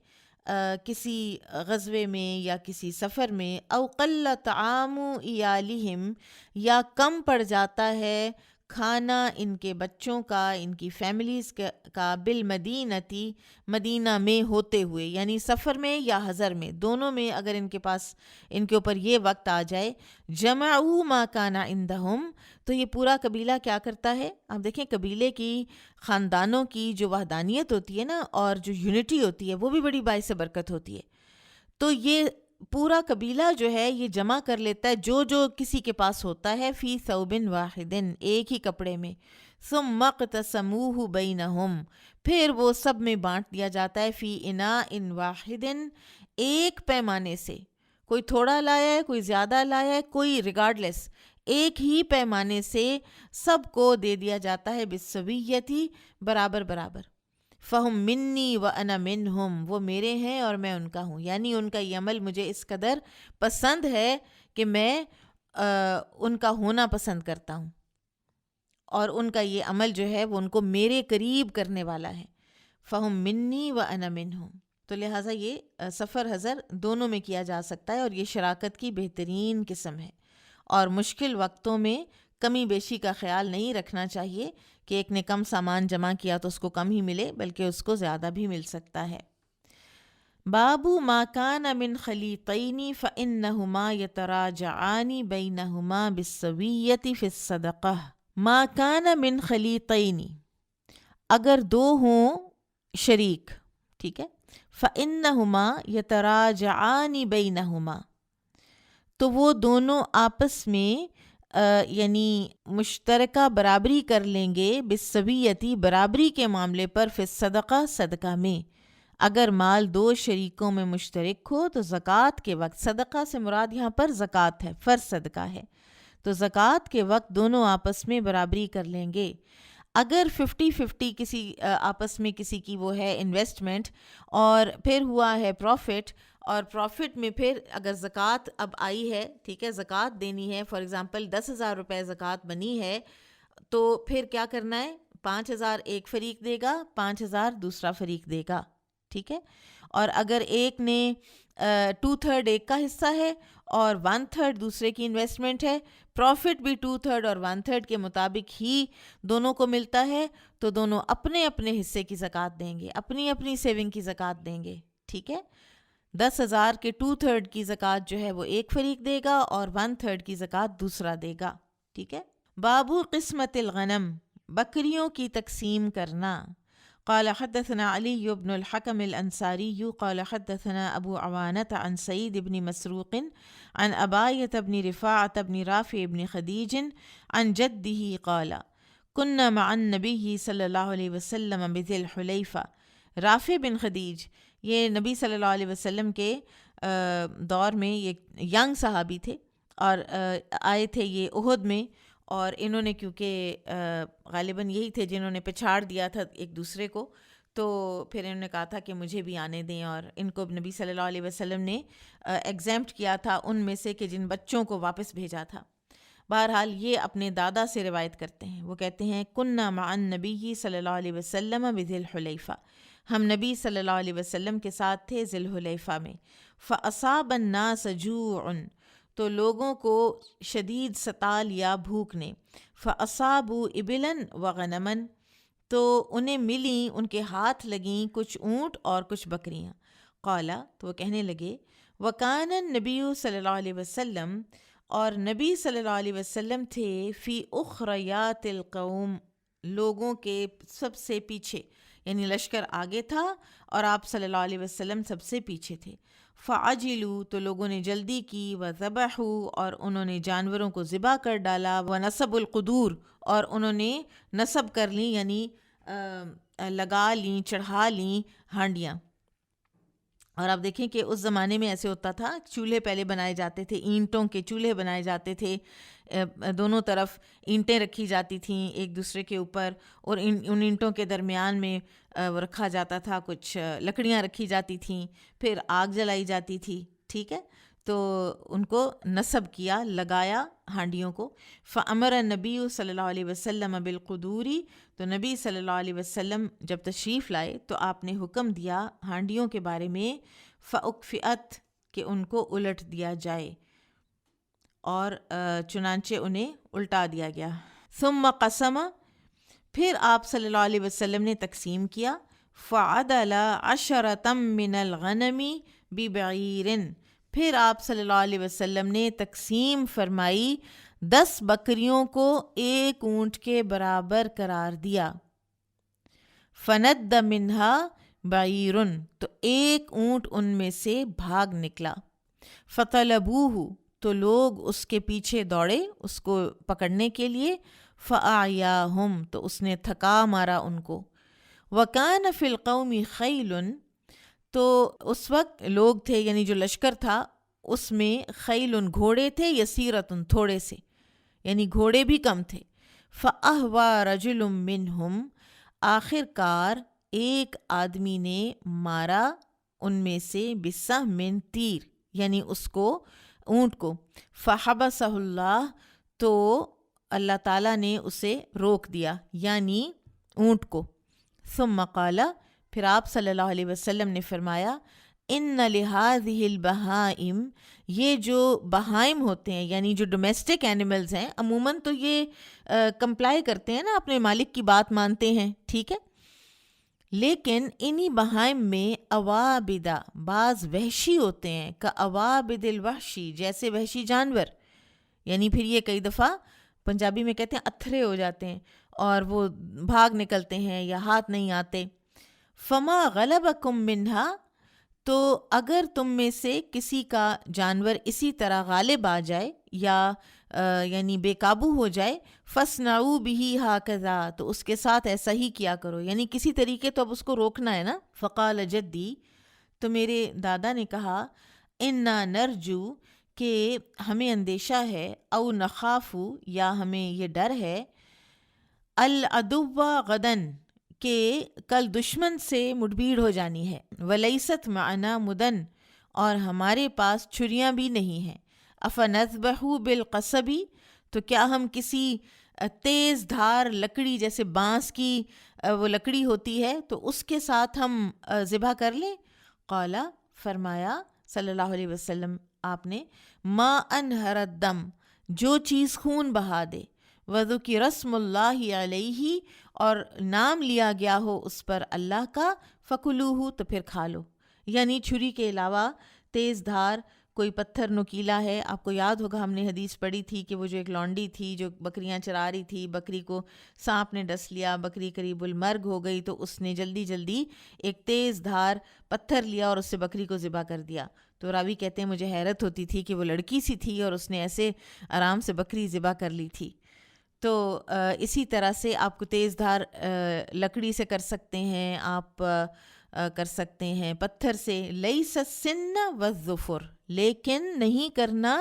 کسی غزوے میں یا کسی سفر میں، او قل طعام ایالہم، یا کم پڑ جاتا ہے کھانا ان کے بچوں کا، ان کی فیملیز کا، بالمدینتی، مدینہ میں ہوتے ہوئے، یعنی سفر میں یا حضر میں، دونوں میں اگر ان کے پاس ان کے اوپر یہ وقت آ جائے، جمعوا ما کان عندہم، تو یہ پورا قبیلہ کیا کرتا ہے؟ آپ دیکھیں قبیلے کی، خاندانوں کی جو وحدانیت ہوتی ہے نا، اور جو یونٹی ہوتی ہے، وہ بھی بڑی باعث برکت ہوتی ہے۔ تو یہ پورا قبیلہ جو ہے یہ جمع کر لیتا ہے جو کسی کے پاس ہوتا ہے، فی ثوب واحد، ایک ہی کپڑے میں، ثم اقتسموہ بینہم، پھر وہ سب میں بانٹ دیا جاتا ہے، فی اناء واحد، ایک پیمانے سے، کوئی تھوڑا لایا ہے، کوئی زیادہ لایا ہے، کوئی ریگارڈلیس، ایک ہی پیمانے سے سب کو دے دیا جاتا ہے، بالسویتی، برابر برابر، فہم منی و انا منہم، وہ میرے ہیں اور میں ان کا ہوں، یعنی ان کا یہ عمل مجھے اس قدر پسند ہے کہ میں ان کا ہونا پسند کرتا ہوں، اور ان کا یہ عمل جو ہے وہ ان کو میرے قریب کرنے والا ہے، فہم منی و انا منہم۔ تو لہٰذا یہ سفر حضر دونوں میں کیا جا سکتا ہے، اور یہ شراکت کی بہترین قسم ہے، اور مشکل وقتوں میں کمی بیشی کا خیال نہیں رکھنا چاہیے کہ ایک نے کم سامان جمع کیا تو اس کو کم ہی ملے، بلکہ اس کو زیادہ بھی مل سکتا ہے۔ باب ما کان من خلیطین فإنہما یتراجعان بینہما بالسویۃ فی الصدقہ۔ ما کان من خلیطین، اگر دو ہوں شریک، ٹھیک ہے، فإنہما یتراجعان بینہما، تو وہ دونوں آپس میں یعنی مشترکہ برابری کر لیں گے، بالسویتی، برابری کے معاملے پر، فی الصدقہ، صدقہ میں۔ اگر مال دو شریکوں میں مشترک ہو تو زکوٰۃ کے وقت، صدقہ سے مراد یہاں پر زکوٰۃ ہے، فرض صدقہ ہے، تو زکوٰۃ کے وقت دونوں آپس میں برابری کر لیں گے۔ اگر 50-50 کسی آپس میں کسی کی وہ ہے انویسٹمنٹ، اور پھر ہوا ہے پروفٹ، اور پروفٹ میں پھر اگر زکوٰۃ اب آئی ہے، ٹھیک ہے، زکوٰۃ دینی ہے، فار ایگزامپل 10,000 روپے زکوٰۃ بنی ہے، تو پھر کیا کرنا ہے، 5,000 ایک فریق دے گا، 5,000 دوسرا فریق دے گا، ٹھیک ہے. اور اگر ایک نے 2/3 ایک کا حصہ ہے اور 1/3 دوسرے کی انویسٹمنٹ ہے، پروفٹ بھی 2/3 اور 1/3 کے مطابق ہی دونوں کو ملتا ہے، تو دونوں اپنے اپنے حصے کی زکوٰۃ دیں گے، اپنی اپنی سیونگ کی زکوٰۃ دیں گے، ٹھیک ہے. 10,000 کے 2/3 کی زکوٰۃ جو ہے وہ ایک فریق دے گا اور 1/3 کی زکوٰۃ دوسرا دے گا، ٹھیک ہے. بابو قسمت الغنم، بکریوں کی تقسیم کرنا. قال حدثنا علي بن الحكم الأنصاري قال حدثنا أبو عوانة عن سعيد بن مسروق عن أباية بن رفاعة بن رافع بن خديج عن جده قال كنا مع النبي صلى الله عليه وسلم بذي الحليفة. رافع بن خدیج یہ نبی صلی اللہ علیہ وسلم کے دور میں یہ ینگ صحابی تھے اور آئے تھے یہ احد میں، اور انہوں نے کیونکہ غالباً یہی تھے جنہوں نے پچھاڑ دیا تھا ایک دوسرے کو، تو پھر انہوں نے کہا تھا کہ مجھے بھی آنے دیں، اور ان کو نبی صلی اللہ علیہ وسلم نے ایگزیمپٹ کیا تھا ان میں سے کہ جن بچوں کو واپس بھیجا تھا. بہرحال یہ اپنے دادا سے روایت کرتے ہیں، وہ کہتے ہیں کننا مع النبی صلی اللہ علیہ وسلم بذی الحلیفہ، ہم نبی صلی اللہ علیہ وسلم کے ساتھ تھے ذی الحلیفہ میں. فاصاب الناس جوع، تو لوگوں کو شدید ستال یا بھوک نے. فاصابوا ابلا وغنما، تو انہیں ملیں، ان کے ہاتھ لگیں کچھ اونٹ اور کچھ بکریاں. قالا، تو وہ کہنے لگے وکان النبی صلی اللہ علیہ وسلم، اور نبی صلی اللہ علیہ وسلم تھے فی اخریات القوم، لوگوں کے سب سے پیچھے، یعنی لشکر آگے تھا اور آپ صلی اللہ علیہ وسلم سب سے پیچھے تھے. فعجلوا، تو لوگوں نے جلدی کی، وذبحوا، اور انہوں نے جانوروں کو ذبح کر ڈالا، ونصب القدور، اور انہوں نے نصب کر لیں یعنی لگا لیں، چڑھا لیں ہانڈیاں. اور آپ دیکھیں کہ اس زمانے میں ایسے ہوتا تھا، چولہے پہلے بنائے جاتے تھے، اینٹوں کے چولہے بنائے جاتے تھے، دونوں طرف اینٹیں رکھی جاتی تھیں ایک دوسرے کے اوپر، اور ان اینٹوں کے درمیان میں رکھا جاتا تھا کچھ لکڑیاں رکھی جاتی تھیں، پھر آگ جلائی جاتی تھی، ٹھیک ہے. تو ان کو نصب کیا، لگایا ہانڈیوں کو. فامر النبی صلی اللہ علیہ وسلم بالقدوری، تو نبی صلی اللہ علیہ وسلم جب تشریف لائے تو آپ نے حکم دیا ہانڈیوں کے بارے میں، فاکفئت، کہ ان کو الٹ دیا جائے، اور چنانچہ انہیں الٹا دیا گیا. ثم قسم، پھر آپ صلی اللہ علیہ وسلم نے تقسیم کیا. فعدل عشرة من الغنم ببعیر، پھر آپ صلی اللہ علیہ وسلم نے تقسیم فرمائی 10 بکریوں کو ایک اونٹ کے برابر قرار دیا. فند منہا بعیر، تو ایک اونٹ ان میں سے بھاگ نکلا. فطلبوہ، تو لوگ اس کے پیچھے دوڑے اس کو پکڑنے کے لیے. فاعیاہم، تو اس نے تھکا مارا ان کو. وکان فی القوم خیل، تو اس وقت لوگ تھے یعنی جو لشکر تھا اس میں خیل، گھوڑے تھے، یسیرتن، تھوڑے سے، یعنی گھوڑے بھی کم تھے. فاہوی رجل منہم، آخر کار ایک آدمی نے مارا ان میں سے بسہم، تیر، یعنی اس کو اونٹ کو. فحبسہ اللہ، تو اللہ تعالیٰ نے اسے روک دیا یعنی اونٹ کو. ثم قال، پھر آپ صلی اللہ علیہ وسلم نے فرمایا ان لہذہ البہائم، یہ جو بہائم ہوتے ہیں یعنی جو ڈومیسٹک اینیملز ہیں، عموماً تو یہ کمپلائی کرتے ہیں نا، اپنے مالک کی بات مانتے ہیں، ٹھیک ہے، لیکن انہی بہائم میں اوابدہ، بعض وحشی ہوتے ہیں، کا اوابد الوحشی، جیسے وحشی جانور، یعنی پھر یہ کئی دفعہ پنجابی میں کہتے ہیں اتھرے ہو جاتے ہیں اور وہ بھاگ نکلتے ہیں یا ہاتھ نہیں آتے. فما غلبکم منہا، تو اگر تم میں سے کسی کا جانور اسی طرح غالب آ جائے یا یعنی بے قابو ہو جائے، فصنعوا بہ ہکذا، تو اس کے ساتھ ایسا ہی کیا کرو، یعنی کسی طریقے تو اب اس کو روکنا ہے نا. فقال جدی، تو میرے دادا نے کہا انا نرجو، کہ ہمیں اندیشہ ہے، او نخافو، یا ہمیں یہ ڈر ہے، العدو غدن، کہ کل دشمن سے مٹبھیڑ ہو جانی ہے. ولیست معنا مدن، اور ہمارے پاس چھریاں بھی نہیں ہیں. افنذبح بالقصبی، تو کیا ہم کسی تیز دھار لکڑی جیسے بانس کی وہ لکڑی ہوتی ہے تو اس کے ساتھ ہم ذبح کر لیں؟ قال، فرمایا صلی اللہ علیہ وسلم آپ نے، ما انہر الدم، جو چیز خون بہا دے، وذکر اسم اللہ علیہ، اور نام لیا گیا ہو اس پر اللہ کا، فکلوہ، تو پھر کھا لو. یعنی چھری کے علاوہ تیز دھار کوئی پتھر نکیلا ہے. آپ کو یاد ہوگا ہم نے حدیث پڑھی تھی کہ وہ جو ایک لونڈی تھی جو بکریاں چرا رہی تھی، بکری کو سانپ نے ڈس لیا، بکری قریب المرگ ہو گئی، تو اس نے جلدی جلدی ایک تیز دھار پتھر لیا اور اس سے بکری کو ذبح کر دیا. تو راوی کہتے ہیں مجھے حیرت ہوتی تھی کہ وہ لڑکی سی تھی اور اس نے ایسے آرام سے بکری ذبح کر لی تھی. تو اسی طرح سے آپ کو تیز دھار لکڑی سے کر سکتے ہیں، آپ کر سکتے ہیں پتھر سے. لیس السن والظفر، لیکن نہیں کرنا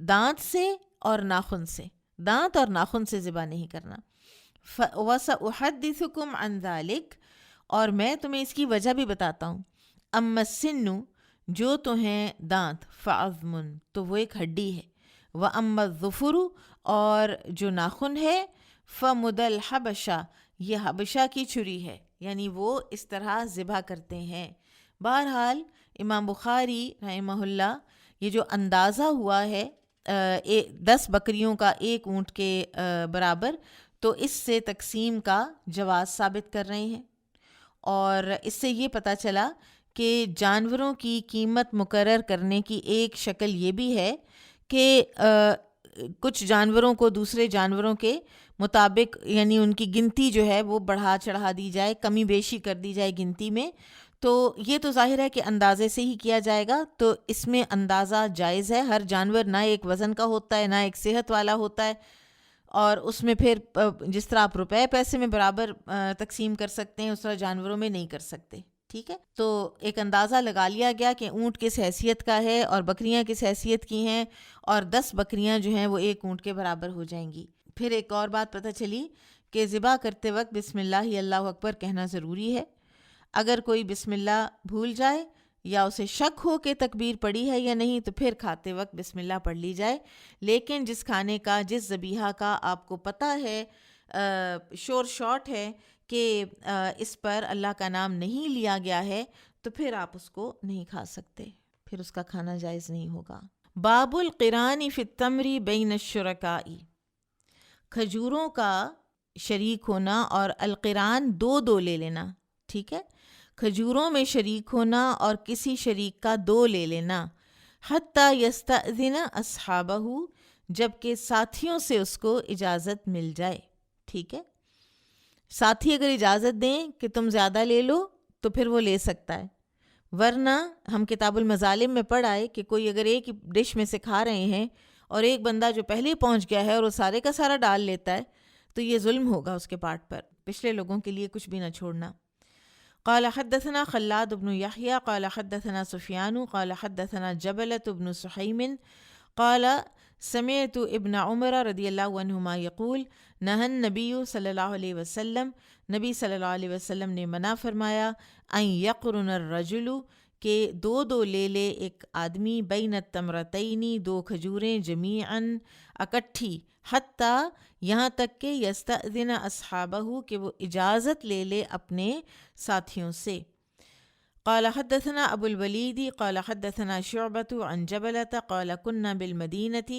دانت سے اور ناخن سے، دانت اور ناخن سے ذبح نہیں کرنا. وَسَأُحَدِّثُكُمْ عَنْ ذَلِكَ، اور میں تمہیں اس کی وجہ بھی بتاتا ہوں. اما السن، جو تو ہیں دانت، فعظم، تو وہ ایک ہڈی ہے. وَأَمَّا الظُّفُرُ، اور جو ناخن ہے، فَمُدَ الْحَبَشَةِ، یہ حبشہ کی چھری ہے، یعنی وہ اس طرح ذبح کرتے ہیں. بہرحال امام بخاری رحمہ اللہ یہ جو اندازہ ہوا ہے 10 بکریوں کا ایک اونٹ کے برابر، تو اس سے تقسیم کا جواز ثابت کر رہے ہیں. اور اس سے یہ پتہ چلا کہ جانوروں کی قیمت مقرر کرنے کی ایک شکل یہ بھی ہے کہ کچھ جانوروں کو دوسرے جانوروں کے مطابق، یعنی ان کی گنتی جو ہے وہ بڑھا چڑھا دی جائے، کمی بیشی کر دی جائے گنتی میں. تو یہ تو ظاہر ہے کہ اندازے سے ہی کیا جائے گا، تو اس میں اندازہ جائز ہے. ہر جانور نہ ایک وزن کا ہوتا ہے، نہ ایک صحت والا ہوتا ہے، اور اس میں پھر جس طرح آپ روپے پیسے میں برابر تقسیم کر سکتے ہیں اس طرح جانوروں میں نہیں کر سکتے. ٹھیک ہے، تو ایک اندازہ لگا لیا گیا کہ اونٹ کس حیثیت کا ہے اور بکریاں کس حیثیت کی ہیں، اور 10 بکریاں جو ہیں وہ ایک اونٹ کے برابر ہو جائیں گی. پھر ایک اور بات پتہ چلی کہ ذبح کرتے وقت بسم اللہ اللہ اکبر کہنا ضروری ہے. اگر کوئی بسم اللہ بھول جائے یا اسے شک ہو کہ تکبیر پڑھی ہے یا نہیں تو پھر کھاتے وقت بسم اللہ پڑھ لی جائے. لیکن جس کھانے کا، جس ذبیحہ کا آپ کو پتہ ہے، شور شاٹ ہے کہ اس پر اللہ کا نام نہیں لیا گیا ہے، تو پھر آپ اس کو نہیں کھا سکتے، پھر اس کا کھانا جائز نہیں ہوگا. باب القران فی التمر بین الشرکاء، کھجوروں کا شریک ہونا اور القران دو لے لینا. ٹھیک ہے، کھجوروں میں شریک ہونا اور کسی شریک کا 2 لے لینا. حتی یستأذن اصحابہ، جب کہ ساتھیوں سے اس کو اجازت مل جائے. ٹھیک ہے، ساتھی اگر اجازت دیں کہ تم زیادہ لے لو تو پھر وہ لے سکتا ہے، ورنہ ہم کتاب المظالم میں پڑھ آئے کہ کوئی اگر ایک ڈش میں سے کھا رہے ہیں اور ایک بندہ جو پہلے پہنچ گیا ہے اور وہ سارے کا سارا ڈال لیتا ہے تو یہ ظلم ہوگا اس کے پارٹ پر، پچھلے لوگوں کے لیے کچھ بھی نہ چھوڑنا. قال حدثنا خلاد بن يحيى قال حدثنا سفيان قال حدثنا جبلة بن سحيم قال سمعت ابن عمر رضی اللہ عنہما یقول نہى النبی صلی اللہ علیہ وسلم، نبی صلی اللہ علیہ وسلم نے منع فرمایا، ان یقرن الرجل، کہ 2 لے لے ایک آدمی، بین التمرتین، 2 کھجوریں، جمیعاً اکٹھی، حتیٰ یہاں تک کہ یستأذن اصحابہ، کہ وہ اجازت لے لے اپنے ساتھیوں سے. قال حدثنا ابو الولید قال حدثنا شعبۃ عن جبلۃ قال كنا بالمدینۃ،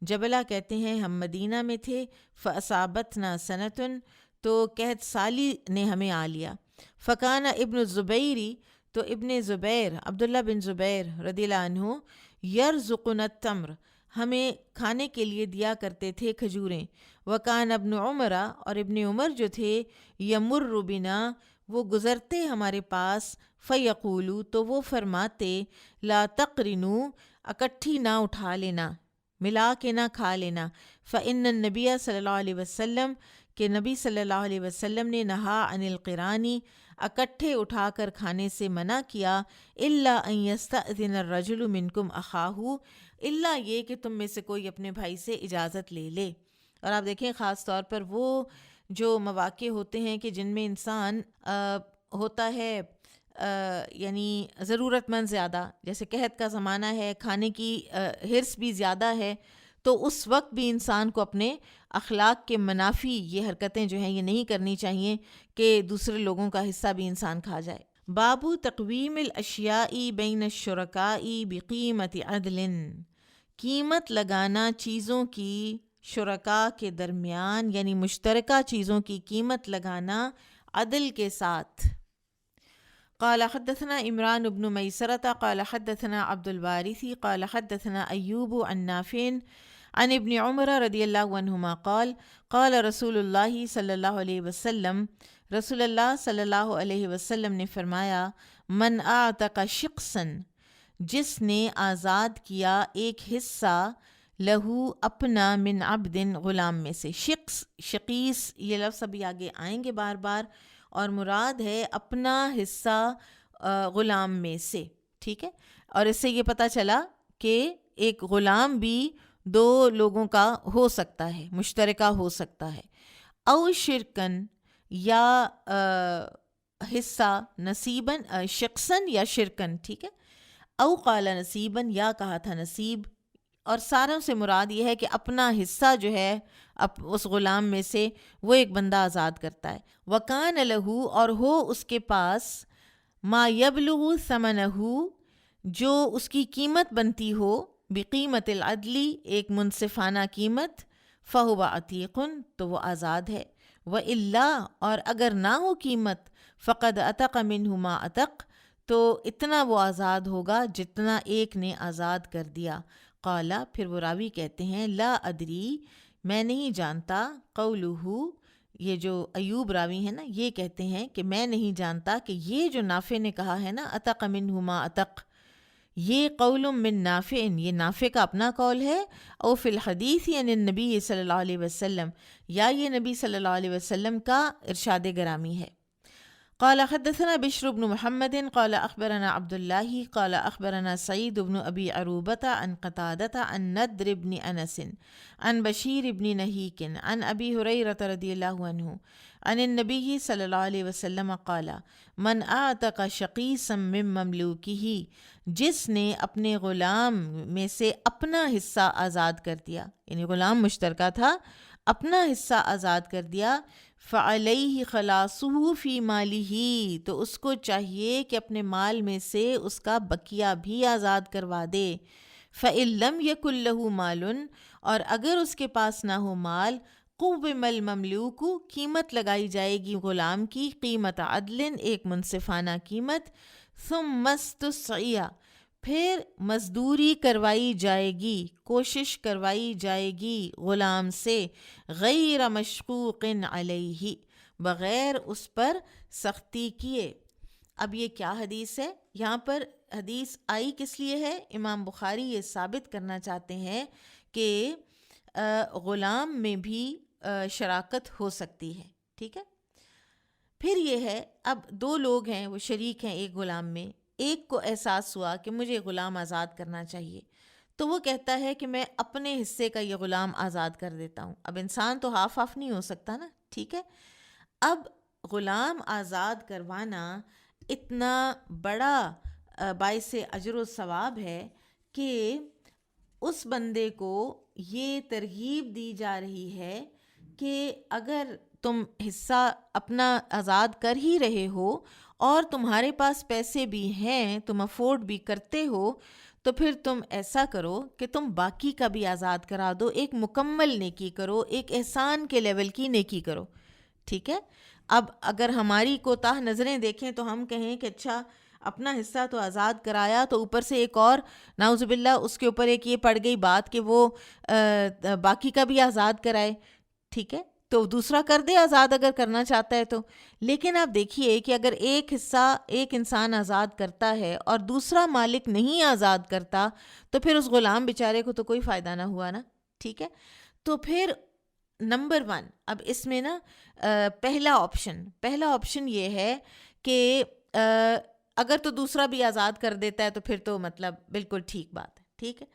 جبلہ کہتے ہیں ہم مدینہ میں تھے، فاصابتنا سنۃ، تو قحط سالی نے ہمیں آ لیا. فکان ابن الزبیر، تو ابن زبیر عبداللہ بن زبیر رضی اللہ عنہ، یرزقنا التمر، ہمیں کھانے کے لیے دیا کرتے تھے کھجوریں. وکان ابن عمر، اور ابن عمر جو تھے، یمر بنا، وہ گزرتے ہمارے پاس، فیقولو، تو وہ فرماتے، لا تقرنوا، اکٹھی نہ اٹھا لینا، ملا کے نہ کھا لینا. فإن النبی صلی اللہ علیہ وسلم، کہ نبی صلی اللہ علیہ وسلم نے نہا عن القرانی، اکٹھے اٹھا کر کھانے سے منع کیا. الا ان یستأذن الرجل منکم اخاہ، الا یہ کہ تم میں سے کوئی اپنے بھائی سے اجازت لے لے. اور آپ دیکھیں خاص طور پر وہ جو مواقع ہوتے ہیں کہ جن میں انسان ہوتا ہے یعنی ضرورت مند زیادہ، جیسے قحط کا زمانہ ہے، کھانے کی حرص بھی زیادہ ہے، تو اس وقت بھی انسان کو اپنے اخلاق کے منافی یہ حرکتیں جو ہیں یہ نہیں کرنی چاہیے کہ دوسرے لوگوں کا حصہ بھی انسان کھا جائے۔ باب تقویم الاشیاء بین الشرکاء بقیمت عدل، قیمت لگانا چیزوں کی شرکاء کے درمیان، یعنی مشترکہ چیزوں کی قیمت لگانا عدل کے ساتھ۔ قال حدثنا عمران بن میسرة قال حدثنا عبد الوارث قال حدثنا ایوب عن نافع عن ابن عمر رضی اللہ عنہما قال قال رسول اللہ صلی اللہ علیہ وسلم، رسول اللہ صلی اللہ علیہ وسلم نے فرمایا، من اعتق شخصا، جس نے آزاد کیا ایک حصہ، لہو اپنا، من عبد، غلام میں سے۔ شخص، شقیص، یہ لفظ ابھی آگے آئیں گے بار بار، اور مراد ہے اپنا حصہ غلام میں سے، ٹھیک ہے۔ اور اس سے یہ پتہ چلا کہ ایک غلام بھی دو لوگوں کا ہو سکتا ہے، مشترکہ ہو سکتا ہے۔ او شرکن، یا حصہ، نصیباً، شخصاً یا شرکن، ٹھیک ہے۔ او قال نصیباً، یا کہا تھا نصیب، اور ساروں سے مراد یہ ہے کہ اپنا حصہ جو ہے اس غلام میں سے وہ ایک بندہ آزاد کرتا ہے۔ وکان لہو، اور ہو اس کے پاس، ما یبلغ ثمنہ، جو اس کی قیمت بنتی ہو، بقیمت العدلی، ایک منصفانہ قیمت، فہو عتیق، تو وہ آزاد ہے۔ والا، اور اگر نہ ہو قیمت، فقد عتق منہ ما عتق، تو اتنا وہ آزاد ہوگا جتنا ایک نے آزاد کر دیا۔ قالا، پھر وہ راوی کہتے ہیں، لا ادری، میں نہیں جانتا، قولہ، یہ جو ایوب راوی ہے نا یہ کہتے ہیں کہ میں نہیں جانتا کہ یہ جو نافع نے کہا ہے نا عتق منہ ما عتق، یہ قول من نافع، یہ نافع کا اپنا قول ہے، او فی الحدیث یعنی النبی صلی اللہ علیہ وسلم، یا یہ نبی صلی اللہ علیہ وسلم کا ارشاد گرامی ہے۔ قال حدثنا بشر بن محمد قال اخبرنا عبد الله قال اخبرنا سعيد بن ابي عروبة عن قتادة عن ندر بن انس عن بشير بن نهيك عن ابي هريرة رضي الله عنه عن النبي صلی اللہ علیہ وسلم قال من اعتق شقیصا من مملوکہ، جس نے اپنے غلام میں سے اپنا حصہ آزاد کر دیا، یعنی غلام مشترکہ تھا، اپنا حصہ آزاد کر دیا، فعلیہ خلاصہ فی مالہ، تو اس کو چاہیے کہ اپنے مال میں سے اس کا بقیہ بھی آزاد کروا دے۔ فإن لم یکن لہ مال، اور اگر اس کے پاس نہ ہو مال، قوم المملوک، قیمت لگائی جائے گی غلام کی، قیمت عدل، ایک منصفانہ قیمت، ثم استسعی، پھر مزدوری کروائی جائے گی، کوشش کروائی جائے گی غلام سے، غیر مشقوق علیہ، بغیر اس پر سختی کیے۔ اب یہ کیا حدیث ہے؟ یہاں پر حدیث آئی کس لیے ہے؟ امام بخاری یہ ثابت کرنا چاہتے ہیں کہ غلام میں بھی شراکت ہو سکتی ہے، ٹھیک ہے۔ پھر یہ ہے، اب دو لوگ ہیں، وہ شریک ہیں ایک غلام میں، ایک کو احساس ہوا کہ مجھے غلام آزاد کرنا چاہیے، تو وہ کہتا ہے کہ میں اپنے حصے کا یہ غلام آزاد کر دیتا ہوں۔ اب انسان تو ہاف آف نہیں ہو سکتا نا، ٹھیک ہے۔ اب غلام آزاد کروانا اتنا بڑا باعث اجر و ثواب ہے کہ اس بندے کو یہ ترغیب دی جا رہی ہے کہ اگر تم حصہ اپنا آزاد کر ہی رہے ہو اور تمہارے پاس پیسے بھی ہیں، تم افورڈ بھی کرتے ہو، تو پھر تم ایسا کرو کہ تم باقی کا بھی آزاد کرا دو، ایک مکمل نیکی کرو، ایک احسان کے لیول کی نیکی کرو، ٹھیک ہے۔ اب اگر ہماری کوتاہ نظریں دیکھیں تو ہم کہیں کہ اچھا اپنا حصہ تو آزاد کرایا، تو اوپر سے ایک اور نعوذ باللہ اس کے اوپر ایک یہ پڑ گئی بات کہ وہ باقی کا بھی آزاد کرائے، ٹھیک ہے، تو دوسرا کر دے آزاد اگر کرنا چاہتا ہے تو۔ لیکن آپ دیکھیے کہ اگر ایک حصہ ایک انسان آزاد کرتا ہے اور دوسرا مالک نہیں آزاد کرتا، تو پھر اس غلام بیچارے کو تو کوئی فائدہ نہ ہوا نا، ٹھیک ہے۔ تو پھر نمبر 1، اب اس میں نا پہلا آپشن یہ ہے کہ اگر تو دوسرا بھی آزاد کر دیتا ہے تو پھر تو مطلب بالکل ٹھیک بات ہے، ٹھیک ہے۔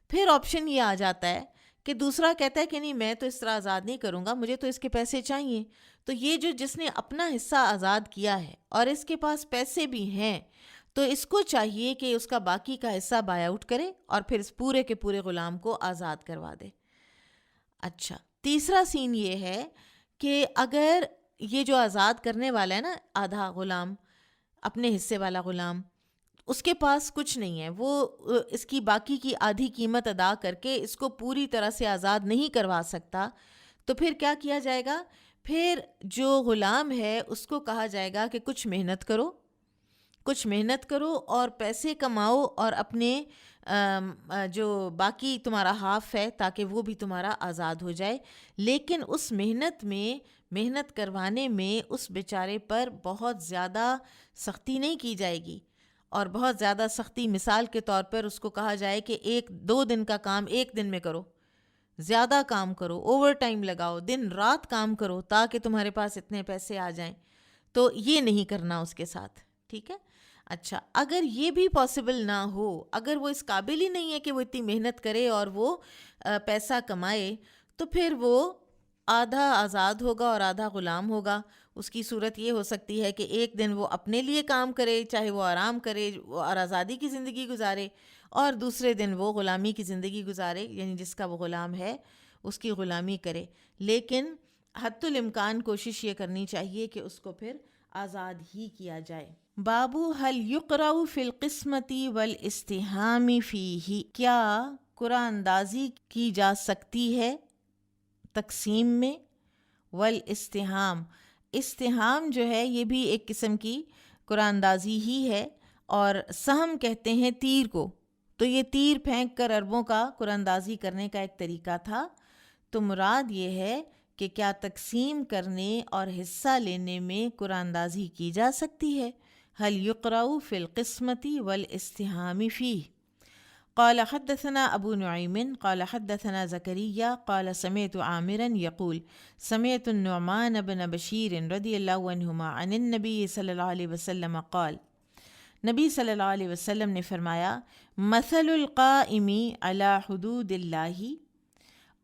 پھر آپشن یہ آ جاتا ہے کہ دوسرا کہتا ہے کہ نہیں میں تو اس طرح آزاد نہیں کروں گا, مجھے تو اس کے پیسے چاہیے. تو یہ جس نے اپنا حصہ آزاد کیا ہے اور اس کے پاس پیسے بھی ہیں, تو اس کو چاہیے کہ اس کا باقی کا حصہ بائی آؤٹ کرے اور پھر اس پورے کے پورے غلام کو آزاد کروا دے. اچھا, تیسرا سین یہ ہے کہ اگر یہ جو آزاد کرنے والا ہے نا, آدھا غلام, اپنے حصے والا غلام, اس کے پاس کچھ نہیں ہے, وہ اس کی باقی کی آدھی قیمت ادا کر کے اس کو پوری طرح سے آزاد نہیں کروا سکتا, تو پھر کیا کیا جائے گا؟ پھر جو غلام ہے اس کو کہا جائے گا کہ کچھ محنت کرو اور پیسے کماؤ اور اپنے جو باقی تمہارا ہاف ہے تاکہ وہ بھی تمہارا آزاد ہو جائے. لیکن اس محنت کروانے میں اس بیچارے پر بہت زیادہ سختی نہیں کی جائے گی, اور بہت زیادہ سختی مثال کے طور پر اس کو کہا جائے کہ 1-2 دن کا کام 1 دن میں کرو, زیادہ کام کرو, اوور ٹائم لگاؤ, دن رات کام کرو تاکہ تمہارے پاس اتنے پیسے آ جائیں. تو یہ نہیں کرنا اس کے ساتھ, ٹھیک ہے. اچھا, اگر یہ بھی پاسبل نہ ہو, اگر وہ اس قابل ہی نہیں ہے کہ وہ اتنی محنت کرے اور وہ پیسہ کمائے, تو پھر وہ آدھا آزاد ہوگا اور آدھا غلام ہوگا. اس کی صورت یہ ہو سکتی ہے کہ 1 دن وہ اپنے لیے کام کرے, چاہے وہ آرام کرے اور آزادی کی زندگی گزارے, اور دوسرے دن وہ غلامی کی زندگی گزارے, یعنی جس کا وہ غلام ہے اس کی غلامی کرے. لیکن حتی الامکان کوشش یہ کرنی چاہیے کہ اس کو پھر آزاد ہی کیا جائے. بابو حل یقرأ فی القسمتی والاستہام فیہ, کیا قرآن اندازی کی جا سکتی ہے تقسیم میں؟ والاستہام, استہام جو ہے یہ بھی ایک قسم کی قرآن اندازی ہی ہے, اور سہم کہتے ہیں تیر کو. تو یہ تیر پھینک کر عربوں کا قرآن اندازی کرنے کا ایک طریقہ تھا. تو مراد یہ ہے کہ کیا تقسیم کرنے اور حصہ لینے میں قرآن اندازی کی جا سکتی ہے؟ هل يقرأ في القسمة والاستهام فيه. قال حدثنا أبو نعيم قال حدثنا زكريا قال سمعت عامرا يقول سمعت النعمان بن بشير رضي الله عنهما عن النبي صلى الله عليه وسلم قال, نبی صلی اللہ علیہ وسلم نے فرمایا, مثل القائم على حدود اللہ,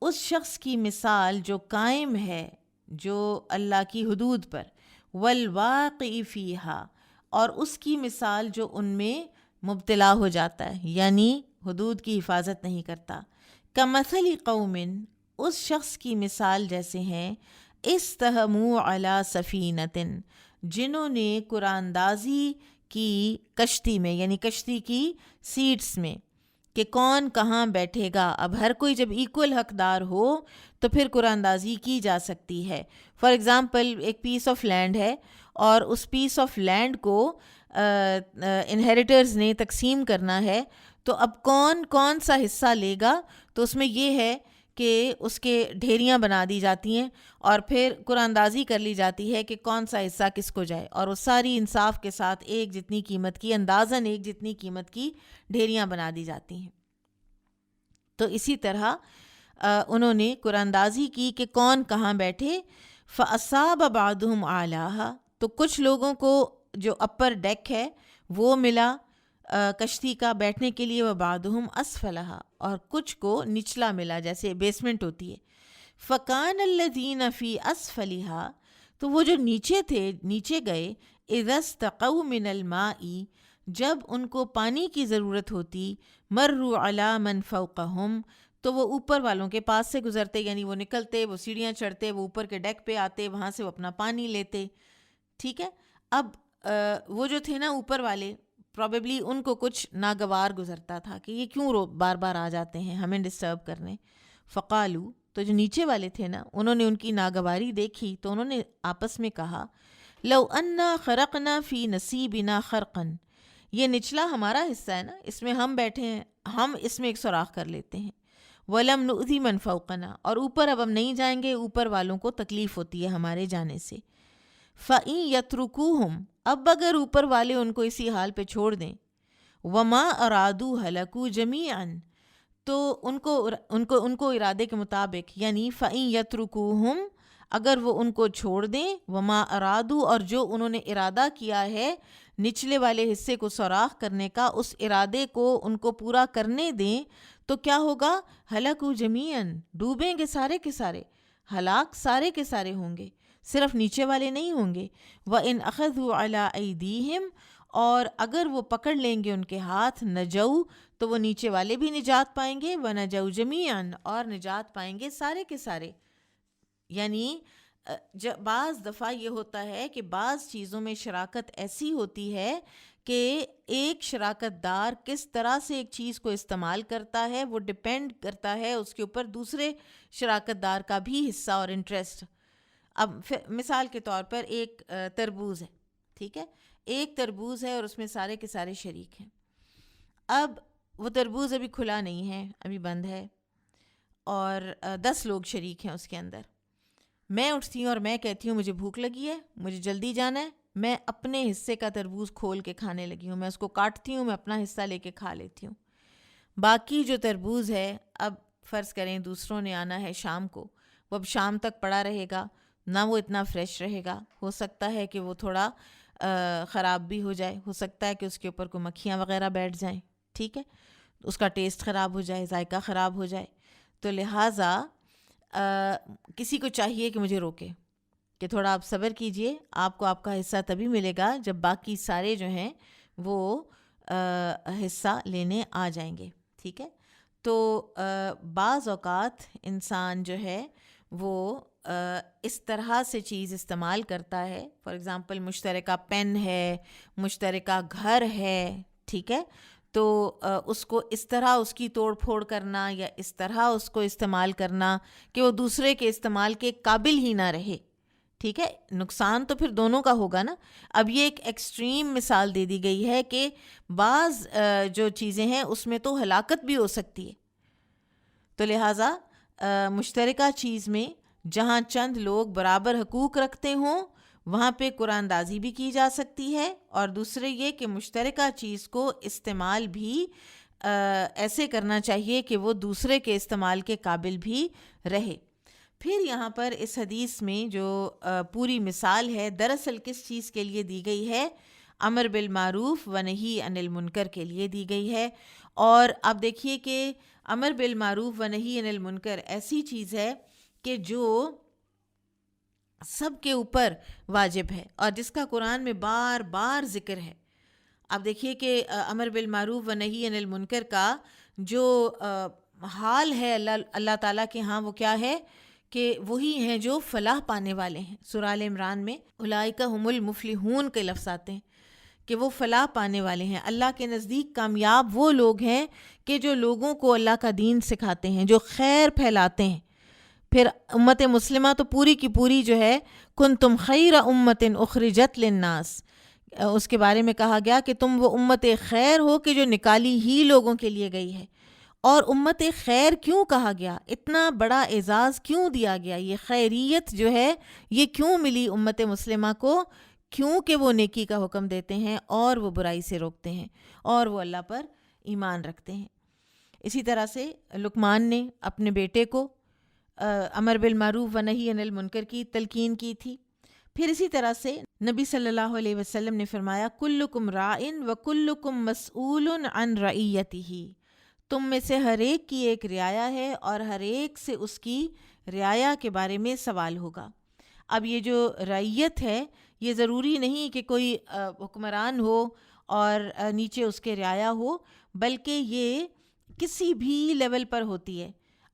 اس شخص کی مثال جو قائم ہے جو اللہ کی حدود پر, والواقع فیہا, اور اس کی مثال جو ان میں مبتلا ہو جاتا ہے یعنی حدود کی حفاظت نہیں کرتا. کمثل قوم, اس شخص کی مثال جیسے ہیں, استہموا علی سفینۃ, جنہوں نے قرآن اندازی کی کشتی میں, یعنی کشتی کی سیٹس میں, کہ کون کہاں بیٹھے گا. اب ہر کوئی جب ایکول حقدار ہو تو پھر قرآن اندازی کی جا سکتی ہے. فار ایگزامپل ایک پیس آف لینڈ ہے اور اس پیس آف لینڈ کو انہیریٹرز نے تقسیم کرنا ہے, تو اب کون سا حصہ لے گا, تو اس میں یہ ہے کہ اس کے ڈھیریاں بنا دی جاتی ہیں اور پھر قرآن اندازی کر لی جاتی ہے کہ کون سا حصہ کس کو جائے, اور وہ ساری انصاف کے ساتھ ایک جتنی قیمت کی, اندازاً ایک جتنی قیمت کی ڈھیریاں بنا دی جاتی ہیں. تو اسی طرح انہوں نے قرآن اندازی کی کہ کون کہاں بیٹھے. فَأَصَابَ بَعْضُهُمْ أَعْلَاهَا, تو کچھ لوگوں کو جو اپر ڈیک ہے وہ ملا کشتی کا بیٹھنے کے لیے, وَبَعْضُهُمْ أَسْفَلَهَا, اور کچھ کو نچلا ملا جیسے بیسمنٹ ہوتی ہے. فَكَانَ الَّذِينَ فِي أَسْفَلِهَا, تو وہ جو نیچے تھے, نیچے گئے, إِذَا اسْتَقَوْا مِنَ الْمَاءِ, جب ان کو پانی کی ضرورت ہوتی, مَرُّوا عَلَى مَنْ فَوْقَهُمْ, تو وہ اوپر والوں کے پاس سے گزرتے, یعنی وہ نکلتے, وہ سیڑھیاں چڑھتے, وہ اوپر کے ڈیک پہ آتے, وہاں سے وہ اپنا پانی لیتے. ٹھیک ہے. اب وہ جو تھے نا اوپر والے, پروبیبلی ان کو کچھ ناگوار گزرتا تھا کہ یہ کیوں بار بار آ جاتے ہیں ہمیں ڈسٹرب کرنے. فقالو, تو جو نیچے والے تھے نا, انہوں نے ان کی ناگواری دیکھی تو انہوں نے آپس میں کہا, لو انا خرقنا فی نصیبنا خرقا, یہ نچلا ہمارا حصہ ہے نا, اس میں ہم بیٹھے ہیں, ہم اس میں ایک سوراخ کر لیتے ہیں. ولم نؤذی من فوقنا, اور اوپر اب ہم نہیں جائیں گے, اوپر والوں کو تکلیف ہوتی ہے ہمارے جانے سے. فَإِن يَتْرُكُوهُمْ, اب اگر اوپر والے ان کو اسی حال پہ چھوڑ دیں, وَمَا أَرَادُوا هَلَكُوا جَمِيعًا, تو ان کو ارادے کے مطابق, یعنی فَإِن يَتْرُكُوهُمْ, اگر وہ ان کو چھوڑ دیں, وَمَا أَرَادُوا, اور جو انہوں نے ارادہ کیا ہے نچلے والے حصے کو سوراخ کرنے کا, اس ارادے کو ان کو پورا کرنے دیں, تو کیا ہوگا؟ ہلاکو جمیعاً، ڈوبیں گے سارے کے سارے، ہلاک سارے کے سارے ہوں گے، صرف نیچے والے نہیں ہوں گے۔ وَإِنْ أَخَذُوا عَلَىٰ أَيْدِيهِمْ، اور اگر وہ پکڑ لیں گے ان کے ہاتھ، نجو، تو وہ نیچے والے بھی نجات پائیں گے، وَنَجَوْا جَمِيعًا، اور نجات پائیں گے سارے کے سارے۔ یعنی بعض دفعہ یہ ہوتا ہے کہ بعض چیزوں میں شراکت ایسی ہوتی ہے کہ ایک شراکت دار کس طرح سے ایک چیز کو استعمال کرتا ہے وہ ڈپینڈ کرتا ہے اس کے اوپر دوسرے شراکت دار کا بھی حصہ اور انٹرسٹ۔ اب مثال کے طور پر ایک تربوز ہے، ٹھیک ہے، ایک تربوز ہے اور اس میں سارے کے سارے شریک ہیں۔ اب وہ تربوز ابھی کھلا نہیں ہے، ابھی بند ہے، اور 10 لوگ شریک ہیں اس کے اندر۔ میں اٹھتی ہوں اور میں کہتی ہوں مجھے بھوک لگی ہے، مجھے جلدی جانا ہے، میں اپنے حصے کا تربوز کھول کے کھانے لگی ہوں، میں اس کو کاٹتی ہوں، میں اپنا حصہ لے کے کھا لیتی ہوں۔ باقی جو تربوز ہے، اب فرض کریں دوسروں نے آنا ہے شام کو، وہ اب شام تک پڑا رہے گا، نہ وہ اتنا فریش رہے گا، ہو سکتا ہے کہ وہ تھوڑا خراب بھی ہو جائے، ہو سکتا ہے کہ اس کے اوپر کوئی مکھیاں وغیرہ بیٹھ جائیں، ٹھیک ہے، اس کا ٹیسٹ خراب ہو جائے، ذائقہ خراب ہو جائے۔ تو لہٰذا کسی کو چاہیے کہ مجھے روکے کہ تھوڑا آپ صبر کیجئے، آپ کو آپ کا حصہ تبھی ملے گا جب باقی سارے جو ہیں وہ حصہ لینے آ جائیں گے، ٹھیک ہے۔ تو بعض اوقات انسان جو ہے وہ اس طرح سے چیز استعمال کرتا ہے، فار ایگزامپل مشترکہ پین ہے، مشترکہ گھر ہے، ٹھیک ہے، تو اس کو اس طرح اس کی توڑ پھوڑ کرنا یا اس طرح اس کو استعمال کرنا کہ وہ دوسرے کے استعمال کے قابل ہی نہ رہے، ٹھیک ہے، نقصان تو پھر دونوں کا ہوگا نا۔ اب یہ ایک ایکسٹریم مثال دے دی گئی ہے کہ بعض جو چیزیں ہیں اس میں تو ہلاکت بھی ہو سکتی ہے، تو لہٰذا مشترکہ چیز میں جہاں چند لوگ برابر حقوق رکھتے ہوں وہاں پہ قرآن اندازی بھی کی جا سکتی ہے، اور دوسرے یہ کہ مشترکہ چیز کو استعمال بھی ایسے کرنا چاہیے کہ وہ دوسرے کے استعمال کے قابل بھی رہے۔ پھر یہاں پر اس حدیث میں جو پوری مثال ہے دراصل کس چیز کے لیے دی گئی ہے؟ امر بالمعروف و نہی عن المنکر کے لیے دی گئی ہے۔ اور آپ دیکھیے کہ امر بالمعروف و نہی عن المنکر ایسی چیز ہے کہ جو سب کے اوپر واجب ہے اور جس کا قرآن میں بار بار ذکر ہے۔ آپ دیکھیے کہ امر بالمعروف و نہی عن المنکر کا جو حال ہے اللہ تعالیٰ کے ہاں وہ کیا ہے کہ وہی ہیں جو فلاح پانے والے ہیں۔ سورہ آل عمران میں اولئک هم المفلحون کے لفظ آتے ہیں کہ وہ فلاح پانے والے ہیں، اللہ کے نزدیک کامیاب وہ لوگ ہیں کہ جو لوگوں کو اللہ کا دین سکھاتے ہیں، جو خیر پھیلاتے ہیں۔ پھر امت مسلمہ تو پوری کی پوری جو ہے کنتم خیر امت اخرجت للناس، اس کے بارے میں کہا گیا کہ تم وہ امت خیر ہو کہ جو نکالی ہی لوگوں کے لیے گئی ہے۔ اور امت خیر کیوں کہا گیا؟ اتنا بڑا اعزاز کیوں دیا گیا؟ یہ خیریت جو ہے یہ کیوں ملی امت مسلمہ کو؟ کیونکہ وہ نیکی کا حکم دیتے ہیں اور وہ برائی سے روکتے ہیں اور وہ اللہ پر ایمان رکھتے ہیں۔ اسی طرح سے لقمان نے اپنے بیٹے کو امر بالمعروف و نہی عن المنکر کی تلقین کی تھی۔ پھر اسی طرح سے نبی صلی اللہ علیہ وسلم نے فرمایا کلکم راعٍ و کلکم مسئول عن رعیتہ، تم میں سے ہر ایک کی ایک رعایا ہے اور ہر ایک سے اس کی رعایا کے بارے میں سوال ہوگا۔ اب یہ جو رعیت ہے یہ ضروری نہیں کہ کوئی حکمران ہو اور نیچے اس کے رعایا ہو، بلکہ یہ کسی بھی لیول پر ہوتی ہے۔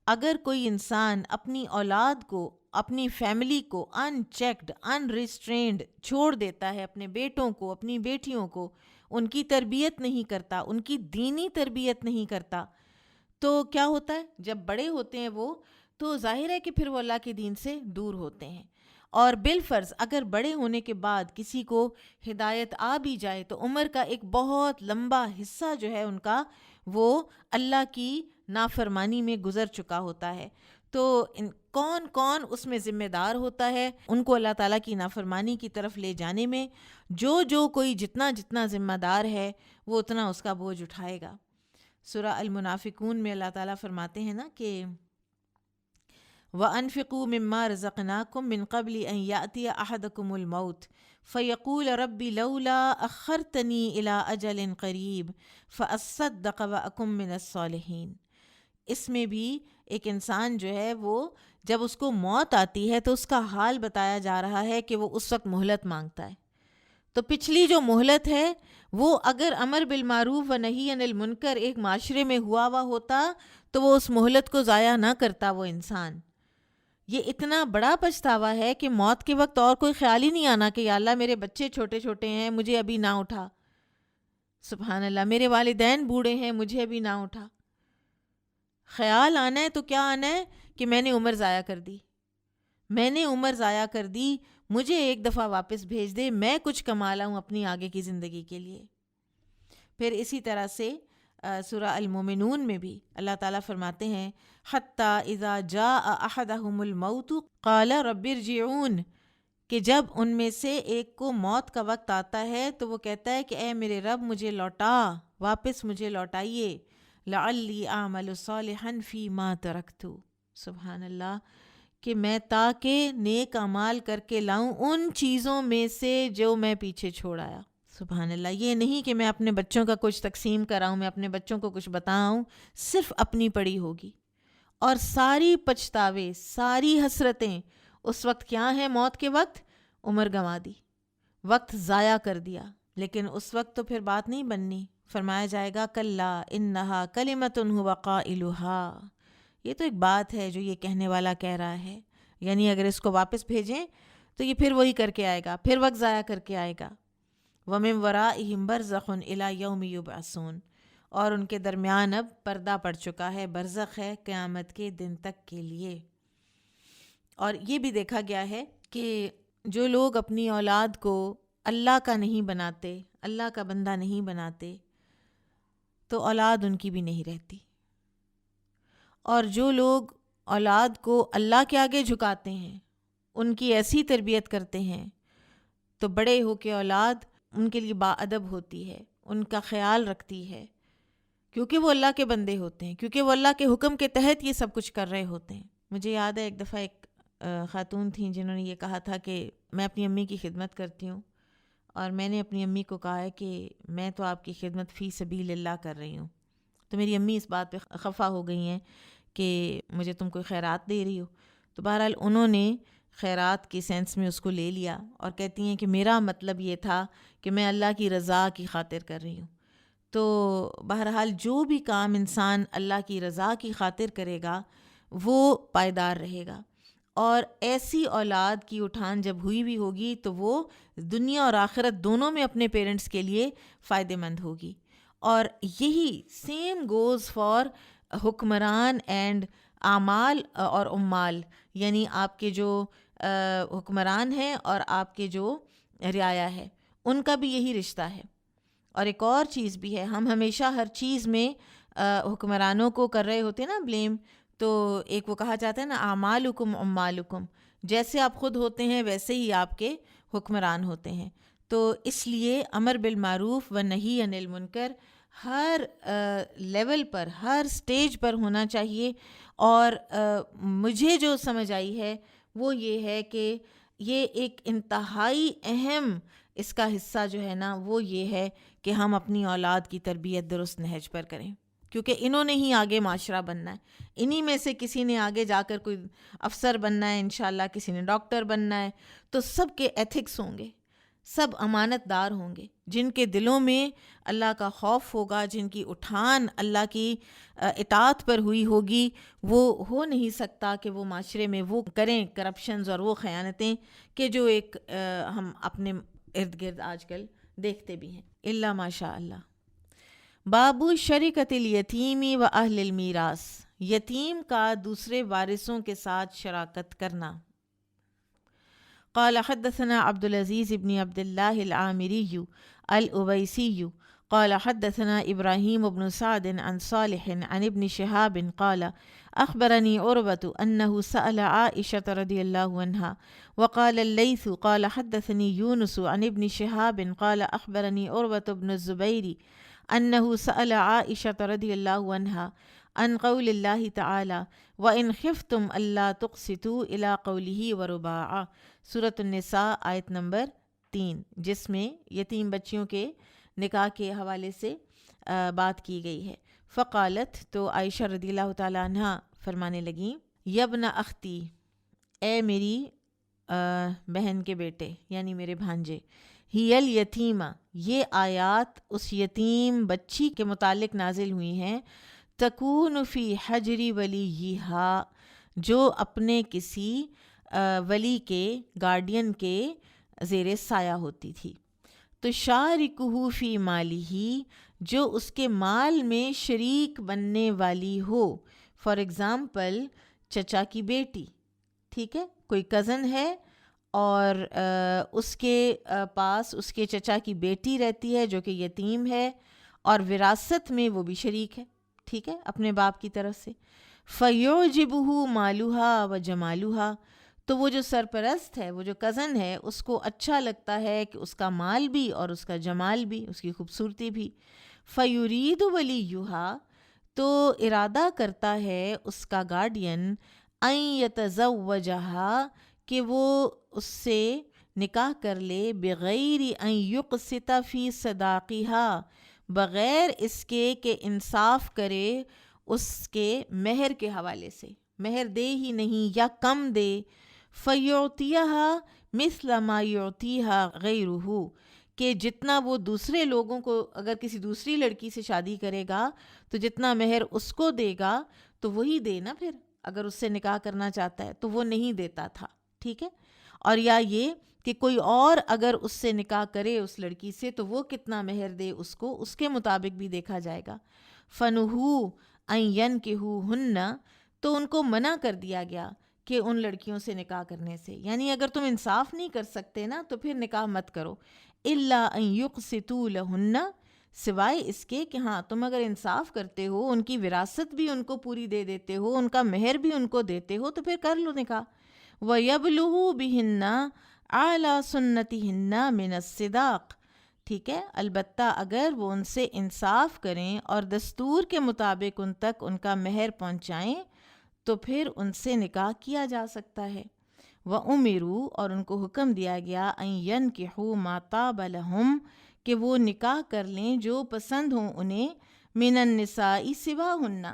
اگر کوئی انسان اپنی اولاد کو، اپنی فیملی کو ان چیکڈ، ان ریسٹرینڈ چھوڑ دیتا ہے، اپنے بیٹوں کو، اپنی بیٹیوں کو، ان کی تربیت نہیں کرتا، ان کی دینی تربیت نہیں کرتا، تو کیا ہوتا ہے؟ جب بڑے ہوتے ہیں وہ تو ظاہر ہے کہ پھر وہ اللہ کے دین سے دور ہوتے ہیں۔ اور بالفرض اگر بڑے ہونے کے بعد کسی کو ہدایت آ بھی جائے تو عمر کا ایک بہت لمبا حصہ جو ہے ان کا وہ اللہ کی نافرمانی میں گزر چکا ہوتا ہے۔ تو کون کون اس میں ذمہ دار ہوتا ہے ان کو اللہ تعالیٰ کی نافرمانی کی طرف لے جانے میں؟ جو کوئی جتنا ذمہ دار ہے وہ اتنا اس کا بوجھ اٹھائے گا۔ سورہ المنافقون میں اللہ تعالیٰ فرماتے ہیں نا کہ وَأَنفِقُوا مِمَّا رَزَقْنَاكُم مِّن قَبْلِ أَن يَأْتِيَ أَحَدَكُمُ الْمَوْتُ فَيَقُولَ رَبِّ لَوْلَا أَخَّرْتَنِي إِلَىٰ أَجَلٍ قَرِيبٍ فَأَصَّدَّقَ وَأَكُن مِّنَ الصَّالِحِينَ۔ اس میں بھی ایک انسان جو ہے وہ جب اس کو موت آتی ہے تو اس کا حال بتایا جا رہا ہے کہ وہ اس وقت مہلت مانگتا ہے. تو پچھلی جو مہلت ہے وہ اگر امر بالمعروف و نہی عن المنکر ایک معاشرے میں ہوا ہوتا تو وہ اس مہلت کو ضائع نہ کرتا وہ انسان. یہ اتنا بڑا پچھتاوا ہے کہ موت کے وقت اور کوئی خیال ہی نہیں آنا کہ یا اللہ میرے بچے چھوٹے چھوٹے ہیں مجھے ابھی نہ اٹھا، سبحان اللہ، میرے والدین بوڑھے ہیں مجھے ابھی نہ اٹھا. خیال آنا ہے تو کیا آنا ہے کہ میں نے عمر ضائع کر دی، میں نے عمر ضائع کر دی، مجھے ایک دفعہ واپس بھیج دے، میں کچھ کما لاؤں اپنی آگے کی زندگی کے لیے. پھر اسی طرح سے سورہ المومنون میں بھی اللہ تعالیٰ فرماتے ہیں حَتَّى اِذَا جَاءَ أَحَدَهُمُ الْمَوْتُ قَالَ رَبِّ ارْجِعُونِ، کہ جب ان میں سے ایک کو موت کا وقت آتا ہے تو وہ کہتا ہے کہ اے میرے رب مجھے لوٹا، واپس مجھے لوٹائیے، لَعَلِّي أَعْمَلُ صَالِحًا فِي مَا تَرَكْتُ، سبحان اللہ، کہ میں تاکہ نیک اعمال کر کے لاؤں ان چیزوں میں سے جو میں پیچھے چھوڑ آیا. سبحان اللہ. یہ نہیں کہ میں اپنے بچوں کا کچھ تقسیم کراؤں، میں اپنے بچوں کو کچھ بتاؤں، صرف اپنی پڑی ہوگی. اور ساری پچھتاوے، ساری حسرتیں اس وقت کیا ہیں؟ موت کے وقت عمر گنوا دی، وقت ضائع کر دیا. لیکن اس وقت تو پھر بات نہیں بننی. فرمایا جائے گا کلا انہا کلمۃ ھو قائلھا، یہ تو ایک بات ہے جو یہ کہنے والا کہہ رہا ہے. یعنی اگر اس کو واپس بھیجیں تو یہ پھر وہی کر کے آئے گا، پھر وقت ضائع کر کے آئے گا. وَمِن وَرَائِهِمْ بَرْزَخٌ إِلَى يَوْمِ يُبْعَثُونَ، اور ان کے درمیان اب پردہ پڑ چکا ہے، برزخ ہے قیامت کے دن تک کے لیے. اور یہ بھی دیکھا گیا ہے کہ جو لوگ اپنی اولاد کو اللہ کا نہیں بناتے، اللہ کا بندہ نہیں بناتے، تو اولاد ان کی بھی نہیں رہتی. اور جو لوگ اولاد کو اللہ کے آگے جھکاتے ہیں، ان کی ایسی تربیت کرتے ہیں، تو بڑے ہو کے اولاد ان کے لیے باادب ہوتی ہے، ان کا خیال رکھتی ہے، کیونکہ وہ اللہ کے بندے ہوتے ہیں، کیونکہ وہ اللہ کے حکم کے تحت یہ سب کچھ کر رہے ہوتے ہیں. مجھے یاد ہے ایک دفعہ ایک خاتون تھیں جنہوں نے یہ کہا تھا کہ میں اپنی امی کی خدمت کرتی ہوں، اور میں نے اپنی امی کو کہا ہے کہ میں تو آپ کی خدمت فی سبیل اللہ کر رہی ہوں. تو میری امی اس بات پہ خفا ہو گئی ہیں کہ مجھے تم کوئی خیرات دے رہی ہو. تو بہرحال انہوں نے خیرات کی سینس میں اس کو لے لیا اور کہتی ہیں کہ میرا مطلب یہ تھا کہ میں اللہ کی رضا کی خاطر کر رہی ہوں. تو بہرحال جو بھی کام انسان اللہ کی رضا کی خاطر کرے گا وہ پائیدار رہے گا. اور ایسی اولاد کی اٹھان جب ہوئی بھی ہوگی تو وہ دنیا اور آخرت دونوں میں اپنے پیرنٹس کے لیے فائدہ مند ہوگی. اور یہی سیم گوز فار حکمران اینڈ اعمال اور عمال، یعنی آپ کے جو حکمران ہیں اور آپ کے جو رعایا ہے ان کا بھی یہی رشتہ ہے. اور ایک اور چیز بھی ہے، ہم ہمیشہ ہر چیز میں حکمرانوں کو کر رہے ہوتے ہیں نا بلیم. تو ایک وہ کہا جاتا ہے نا اعمالکم عمالکم، جیسے آپ خود ہوتے ہیں ویسے ہی آپ کے حکمران ہوتے ہیں. تو اس لیے امر بالمعروف و نہی عن المنکر ہر لیول پر، ہر سٹیج پر ہونا چاہیے. اور مجھے جو سمجھ آئی ہے وہ یہ ہے کہ یہ ایک انتہائی اہم اس کا حصہ جو ہے نا وہ یہ ہے کہ ہم اپنی اولاد کی تربیت درست نہج پر کریں، کیونکہ انہوں نے ہی آگے معاشرہ بننا ہے. انہی میں سے کسی نے آگے جا کر کوئی افسر بننا ہے انشاءاللہ، کسی نے ڈاکٹر بننا ہے. تو سب کے ایتھکس ہوں گے، سب امانت دار ہوں گے، جن کے دلوں میں اللہ کا خوف ہوگا، جن کی اٹھان اللہ کی اطاعت پر ہوئی ہوگی. وہ ہو نہیں سکتا کہ وہ معاشرے میں وہ کریں کرپشنز اور وہ خیانتیں کہ جو ایک ہم اپنے ارد گرد آج کل دیکھتے بھی ہیں، الا ماشاء اللہ. باب شریکت الیتیمی و اہل المیراث، یتیم کا دوسرے وارثوں کے ساتھ شراکت کرنا. قال حدثنا عبد العزیز بن عبد اللہ العامری الأویسی قال حدثنا ابراہیم بن سعد عن صالح عن ابن شہاب قال اخبرني عروة انه سأل عائشة رضی اللہ عنہا وقال الليث قال حدثني يونس عن ابن شہاب قال اخبرني عروة بن الزبیر انه سأل عائشة رضی اللہ عنہا عن قول اللہ تعالی وَإِنْ خِفْتُمْ أَلَّا تُقْسِطُوا إِلَىٰ قَوْلِهِ وَرُبَاعًا، سورۃ النساء آیت نمبر 3، جس میں یتیم بچیوں کے نکاح کے حوالے سے بات کی گئی ہے. فقالت، تو عائشہ رضی اللہ تعالیٰ عنہ فرمانے لگیں، یبن اختی، اے میری بہن کے بیٹے یعنی میرے بھانجے، ہی الیتیمہ، یہ آیات اس یتیم بچی کے متعلق نازل ہوئی ہیں، تکون فی حجری ولیہا، جو اپنے کسی ولی کے، گارڈین کے زیر سایہ ہوتی تھی، تو شارکہ فی مالہ، جو اس کے مال میں شریک بننے والی ہو. فار ایگزامپل چچا کی بیٹی، ٹھیک ہے، کوئی کزن ہے اور اس کے پاس اس کے چچا کی بیٹی رہتی ہے جو کہ یتیم ہے اور وراثت میں وہ بھی شریک ہے، ٹھیک ہے، اپنے باپ کی طرف سے. فَيُعْجِبُهُ مَالُهَا وَجَمَالُهَا، تو وہ جو سرپرست ہے، وہ جو کزن ہے، اس کو اچھا لگتا ہے کہ اس کا مال بھی اور اس کا جمال بھی، اس کی خوبصورتی بھی. فَيُرِيدُ وَلِيُّهَا، تو ارادہ کرتا ہے اس کا گارڈین، أَن يَتَزَوَّجَهَا، کہ وہ اس سے نکاح کر لے، بغیر ان یقسط فی صداقها، بغیر اس کے کہ انصاف کرے اس کے مہر کے حوالے سے، مہر دے ہی نہیں یا کم دے. فَيُعْطِيَهَا مِثْلَ مَا يُعْطِيهَا غَيْرُهُ، کہ جتنا وہ دوسرے لوگوں کو، اگر کسی دوسری لڑکی سے شادی کرے گا تو جتنا مہر اس کو دے گا تو وہی دے نا، پھر اگر اس سے نکاح کرنا چاہتا ہے تو وہ نہیں دیتا تھا، ٹھیک ہے. اور یا یہ کہ کوئی اور اگر اس سے نکاح کرے اس لڑکی سے تو وہ کتنا مہر دے اس کو، اس کے مطابق بھی دیکھا جائے گا. فَنُهُوا أَن يَنْكِحُوهُنَّ، تو ان کو منع کر دیا گیا کہ ان لڑکیوں سے نکاح کرنے سے، یعنی اگر تم انصاف نہیں کر سکتے نا تو پھر نکاح مت کرو. إِلَّا أَن يُقْسِطُوا لَهُنَّ، سوائے اس کے کہ ہاں تم اگر انصاف کرتے ہو، ان کی وراثت بھی ان کو پوری دے دیتے ہو، ان کا مہر بھی ان کو دیتے ہو، تو پھر کر لو نکاح. وَيَبْلُغُوا بِهِنَّ أَعْلَى سُنَّتِهِنَّ مِنَ الصِّدَاقِ، ٹھیک ہے، البتہ اگر وہ ان سے انصاف کریں اور دستور کے مطابق ان تک ان کا مہر پہنچائیں تو پھر ان سے نکاح کیا جا سکتا ہے. وَأُمِرُوا، اور ان کو حکم دیا گیا، أَن يَنْكِحُوا مَا طَابَ لَهُمْ، کہ وہ نکاح کر لیں جو پسند ہوں انہیں، مِنَ النِّسَاءِ سِوَاهُنَّ،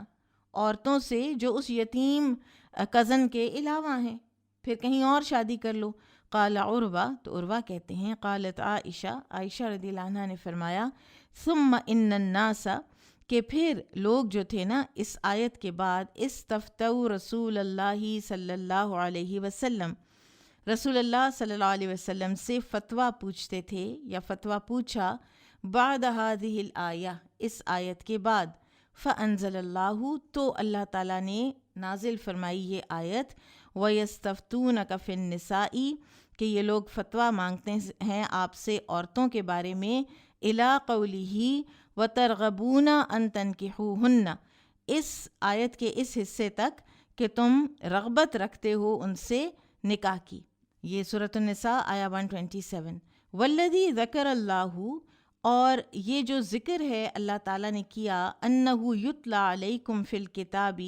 عورتوں سے جو اس یتیم کزن کے علاوہ ہیں، پھر کہیں اور شادی کر لو. قال عروہ، تو عروہ کہتے ہیں، قالت عائشہ، عائشہ رضی اللہ عنہ نے فرمایا، ثم ان الناس، کہ پھر لوگ جو تھے نا اس آیت کے بعد، استفتوا رسول اللہ صلی اللہ علیہ وسلم، رسول اللہ صلی اللہ علیہ وسلم سے فتویٰ پوچھتے تھے یا فتویٰ پوچھا، بعد هذه الآیہ، اس آیت کے بعد. فانزل اللہ، تو اللہ تعالیٰ نے نازل فرمائی یہ آیت، وَيَسْتَفْتُونَكَ فِي النِّسَاءِ، کہ یہ لوگ فتویٰ مانگتے ہیں آپ سے عورتوں کے بارے میں، اِلَىٰ قَوْلِهِ وَتَرْغَبُونَ أَن تَنْكِحُوهُنَّ، اس آیت کے اس حصے تک کہ تم رغبت رکھتے ہو ان سے نکاح کی. یہ سورۃ النساء آیا 127. وَالَّذِي ذَكَرَ اللَّهُ، اور یہ جو ذکر ہے اللہ تعالیٰ نے کیا، أَنَّهُ يُتْلَى عَلَيْكُمْ فِي الْكِتَابِ،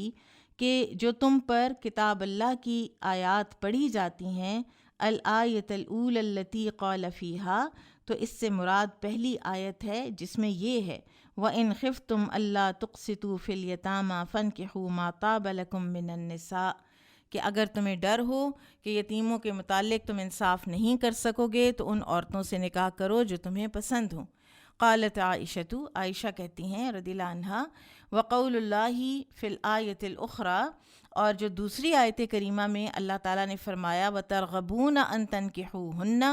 کہ جو تم پر کتاب اللہ کی آیات پڑھی جاتی ہیں، الآیۃ الأولی التي قال فیہا، تو اس سے مراد پہلی آیت ہے جس میں یہ ہے، وَإِنْ خِفْتُمْ أَلَّا تُقْسِطُوا فِي الْيَتَامَى فَانكِحُوا مَا طَابَ لَكُم مِّنَ النِّسَاءِ، کہ اگر تمہیں ڈر ہو کہ یتیموں کے متعلق تم انصاف نہیں کر سکو گے تو ان عورتوں سے نکاح کرو جو تمہیں پسند ہوں. قالت عائشہ، عائشہ کہتی ہیں رضی اللہ عنہا، وقول اللہ فی الآیۃ الأخریٰ، اور جو دوسری آیت کریمہ میں اللہ تعالیٰ نے فرمایا، وترغبون ان تنکحوہن،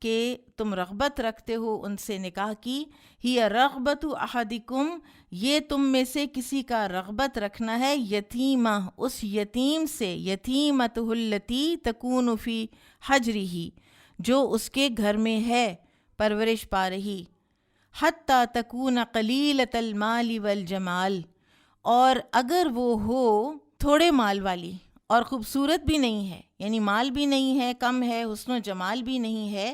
کہ تم رغبت رکھتے ہو ان سے نکاح کی، ہی رغبت احدکم، یہ تم میں سے کسی کا رغبت رکھنا ہے، یتیمہ، اس یتیم سے، یتیمتہ التی تکون فی حجرہ، جو اس کے گھر میں ہے، پرورش پا رہی، حتی تکون قلیلۃ المال والجمال، اور اگر وہ ہو تھوڑے مال والی اور خوبصورت بھی نہیں ہے، یعنی مال بھی نہیں ہے، کم ہے، حسن و جمال بھی نہیں ہے.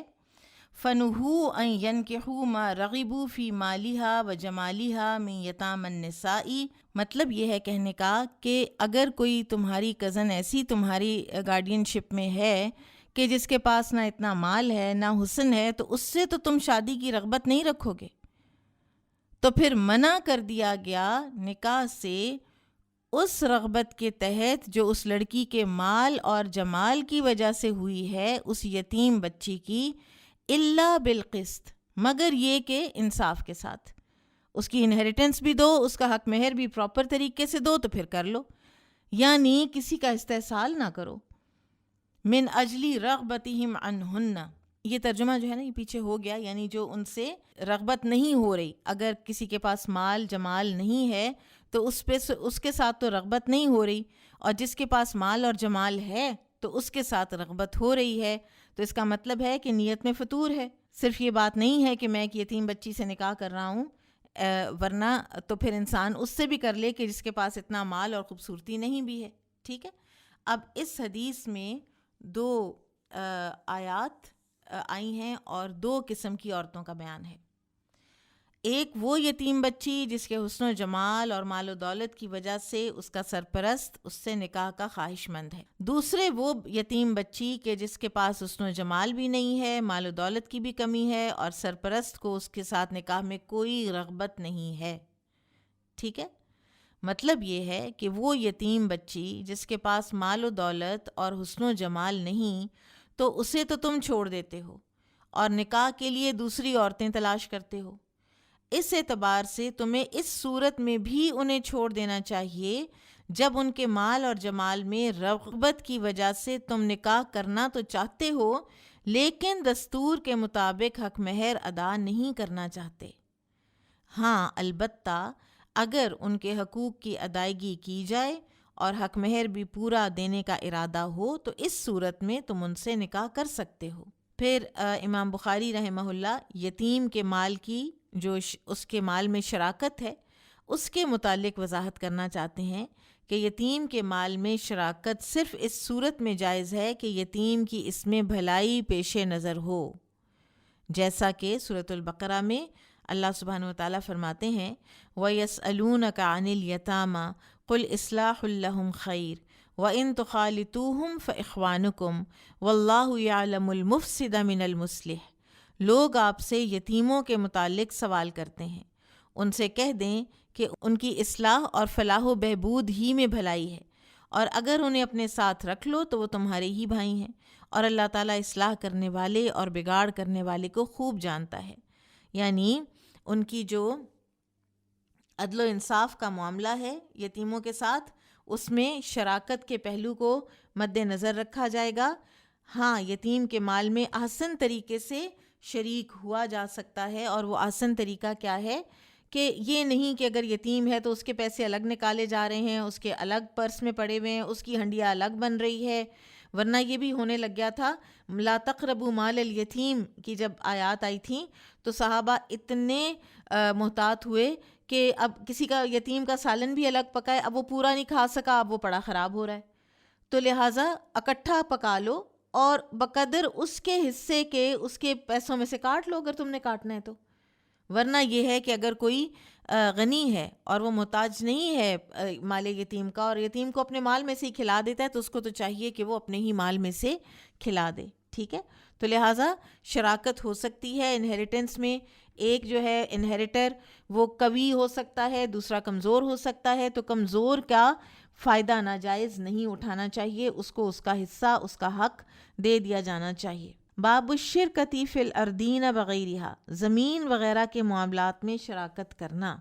فَنُهُوا أَن يَنْكِحُوا مَا رَغِبُوا فِي مَالِهَا وَجَمَالِهَا مِنْ يَتَامَى النِّسَاءِ، مطلب یہ ہے کہنے کا کہ اگر کوئی تمہاری کزن ایسی تمہاری گارڈین شپ میں ہے کہ جس کے پاس نہ اتنا مال ہے نہ حسن ہے، تو اس سے تو تم شادی کی رغبت نہیں رکھو گے، تو پھر منع کر دیا گیا نکاح سے اس رغبت کے تحت جو اس لڑکی کے مال اور جمال کی وجہ سے ہوئی ہے، اس یتیم بچی کی، الا بالقسط، مگر یہ کہ انصاف کے ساتھ، اس کی انہیریٹنس بھی دو، اس کا حق مہر بھی پراپر طریقے سے دو تو پھر کر لو، یعنی کسی کا استحصال نہ کرو۔ من اجلی رغبتہم عنہن، یہ ترجمہ جو ہے نا یہ پیچھے ہو گیا، یعنی جو ان سے رغبت نہیں ہو رہی، اگر کسی کے پاس مال جمال نہیں ہے تو اس کے ساتھ تو رغبت نہیں ہو رہی، اور جس کے پاس مال اور جمال ہے تو اس کے ساتھ رغبت ہو رہی ہے، تو اس کا مطلب ہے کہ نیت میں فطور ہے۔ صرف یہ بات نہیں ہے کہ میں ایک یتیم بچی سے نکاح کر رہا ہوں، ورنہ تو پھر انسان اس سے بھی کر لے کہ جس کے پاس اتنا مال اور خوبصورتی نہیں بھی ہے، ٹھیک ہے۔ اب اس حدیث میں دو آیات آئی ہیں اور دو قسم کی عورتوں کا بیان ہے۔ ایک وہ یتیم بچی جس کے حسن و جمال اور مال و دولت کی وجہ سے اس کا سرپرست اس سے نکاح کا خواہش مند ہے۔ دوسرے وہ یتیم بچی کہ جس کے پاس حسن و جمال بھی نہیں ہے، مال و دولت کی بھی کمی ہے، اور سرپرست کو اس کے ساتھ نکاح میں کوئی رغبت نہیں ہے، ٹھیک ہے۔ مطلب یہ ہے کہ وہ یتیم بچی جس کے پاس مال و دولت اور حسن و جمال نہیں، تو اسے تو تم چھوڑ دیتے ہو اور نکاح کے لیے دوسری عورتیں تلاش کرتے ہو۔ اس اعتبار سے تمہیں اس صورت میں بھی انہیں چھوڑ دینا چاہیے جب ان کے مال اور جمال میں رغبت کی وجہ سے تم نکاح کرنا تو چاہتے ہو لیکن دستور کے مطابق حق مہر ادا نہیں کرنا چاہتے۔ ہاں البتہ اگر ان کے حقوق کی ادائیگی کی جائے اور حق مہر بھی پورا دینے کا ارادہ ہو تو اس صورت میں تم ان سے نکاح کر سکتے ہو۔ پھر امام بخاری رحمہ اللہ یتیم کے مال کی جو اس کے مال میں شراکت ہے اس کے متعلق وضاحت کرنا چاہتے ہیں کہ یتیم کے مال میں شراکت صرف اس صورت میں جائز ہے کہ یتیم کی اس میں بھلائی پیش نظر ہو، جیسا کہ سورۃ البقرہ میں اللہ سبحانہ وتعالیٰ فرماتے ہیں وَيَسْأَلُونَكَ عَنِ الْيَتَامَى قُلْ إِصْلَاحٌ لَهُمْ خَيْرٌ وَإِن تُخَالِطُوهُمْ فَإِخْوَانُكُمْ وَاللَّهُ يَعْلَمُ الْمُفْسِدَ مِنَ الْمُصْلِحِ۔ لوگ آپ سے یتیموں کے متعلق سوال کرتے ہیں، ان سے کہہ دیں کہ ان کی اصلاح اور فلاح و بہبود ہی میں بھلائی ہے، اور اگر انہیں اپنے ساتھ رکھ لو تو وہ تمہارے ہی بھائی ہیں، اور اللہ تعالیٰ اصلاح کرنے والے اور بگاڑ کرنے والے کو خوب جانتا ہے۔ یعنی ان کی جو عدل و انصاف کا معاملہ ہے یتیموں کے ساتھ، اس میں شراکت کے پہلو کو مد نظر رکھا جائے گا۔ ہاں یتیم کے مال میں احسن طریقے سے شریک ہوا جا سکتا ہے، اور وہ آسن طریقہ کیا ہے کہ یہ نہیں کہ اگر یتیم ہے تو اس کے پیسے الگ نکالے جا رہے ہیں، اس کے الگ پرس میں پڑے ہوئے ہیں، اس کی ہنڈیا الگ بن رہی ہے، ورنہ یہ بھی ہونے لگ گیا تھا۔ لا تقربوا مال الیتیم کی جب آیات آئی تھیں تو صحابہ اتنے محتاط ہوئے کہ اب کسی کا یتیم کا سالن بھی الگ پکائے، اب وہ پورا نہیں کھا سکا، اب وہ پڑا خراب ہو رہا ہے، تو لہٰذا اکٹھا پکا لو اور بقدر اس کے حصے کے اس کے پیسوں میں سے کاٹ لو اگر تم نے کاٹنا ہے تو۔ ورنہ یہ ہے کہ اگر کوئی غنی ہے اور وہ محتاج نہیں ہے مال یتیم کا، اور یتیم کو اپنے مال میں سے ہی کھلا دیتا ہے، تو اس کو تو چاہیے کہ وہ اپنے ہی مال میں سے کھلا دے، ٹھیک ہے۔ تو لہٰذا شراکت ہو سکتی ہے انہیریٹنس میں۔ ایک جو ہے انہیریٹر وہ قوی ہو سکتا ہے، دوسرا کمزور ہو سکتا ہے، تو کمزور کا فائدہ ناجائز نہیں اٹھانا چاہیے، اس کو اس کا حصہ، اس کا حق دے دیا جانا چاہیے۔ باب الشرکۃ فی الارضین وغیرہا، زمین وغیرہ کے معاملات میں شراکت کرنا۔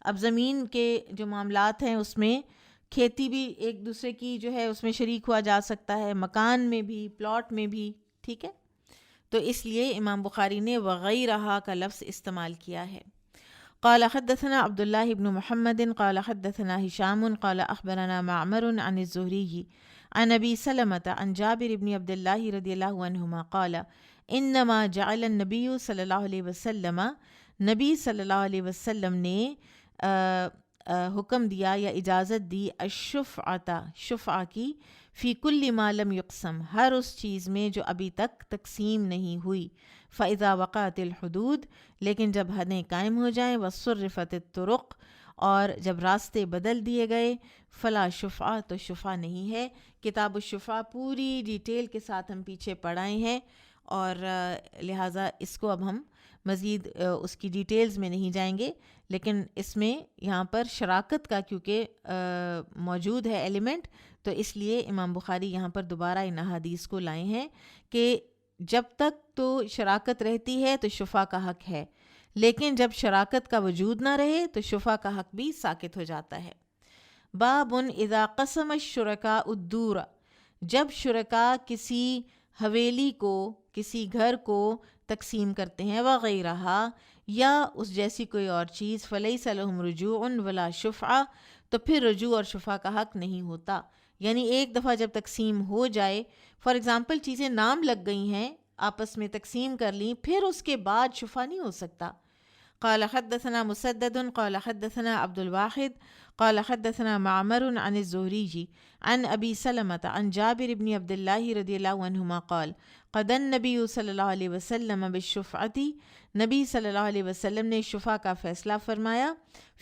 اب زمین کے جو معاملات ہیں اس میں کھیتی بھی ایک دوسرے کی جو ہے اس میں شریک ہوا جا سکتا ہے، مکان میں بھی، پلاٹ میں بھی، ٹھیک ہے۔ تو اس لیے امام بخاری نے وغیرہا کا لفظ استعمال کیا ہے۔ قال حدثنا عبد الله بن محمد قال حدثنا هشام قال اخبرنا معمر عن الزهري عن ابي سلمة عن جابر بن عبد الله رضي الله عنهما قال انما جعل النبي صلی اللہ علیہ وسلم، نبی صلی اللہ علیہ وسلم نے حکم دیا یا اجازت دی الشفعۃ، شفعہ کی، فی کل ما لم یقسم، ہر اس چیز میں جو ابھی تک تقسیم نہیں ہوئی، فَإِذَا وَقَعَتِ الْحُدُودُ، لیکن جب حدیں قائم ہو جائیں، وَصُرِّفَتِ الطُّرُقُ، اور جب راستے بدل دیے گئے، فلا شفعہ، تو شفعہ نہیں ہے۔ کتاب الشفعہ پوری ڈیٹیل کے ساتھ ہم پیچھے پڑھائے ہیں، اور لہٰذا اس کو اب ہم مزید اس کی ڈیٹیلز میں نہیں جائیں گے، لیکن اس میں یہاں پر شراکت کا کیونکہ موجود ہے ایلیمنٹ، تو اس لیے امام بخاری یہاں پر دوبارہ ان احادیث کو لائے ہیں کہ جب تک تو شراکت رہتی ہے تو شفاء کا حق ہے، لیکن جب شراکت کا وجود نہ رہے تو شفاء کا حق بھی ساقط ہو جاتا ہے۔ باب اذا قسم الشرکاء الدور، جب شرکاء کسی حویلی کو، کسی گھر کو تقسیم کرتے ہیں، وغیرہ یا اس جیسی کوئی اور چیز، فلیس لہم رجوع ولا شفعہ، تو پھر رجوع اور شفاء کا حق نہیں ہوتا۔ یعنی ایک دفعہ جب تقسیم ہو جائے، فار ایگزامپل چیزیں نام لگ گئی ہیں، آپس میں تقسیم کر لیں، پھر اس کے بعد شفاء نہیں ہو سکتا۔ قال حدثنا مسدد قال حدثنا عبد الواحد قال حدثنا معمر عن الزهري عن أبي سلمة عن جابر بن عبد الله رضي الله عنهما قال قضى النبي صلی اللہ علیہ وسلم بالشفعة، نبی صلی اللہ علیہ وسلم نے شفاء کا فیصلہ فرمایا،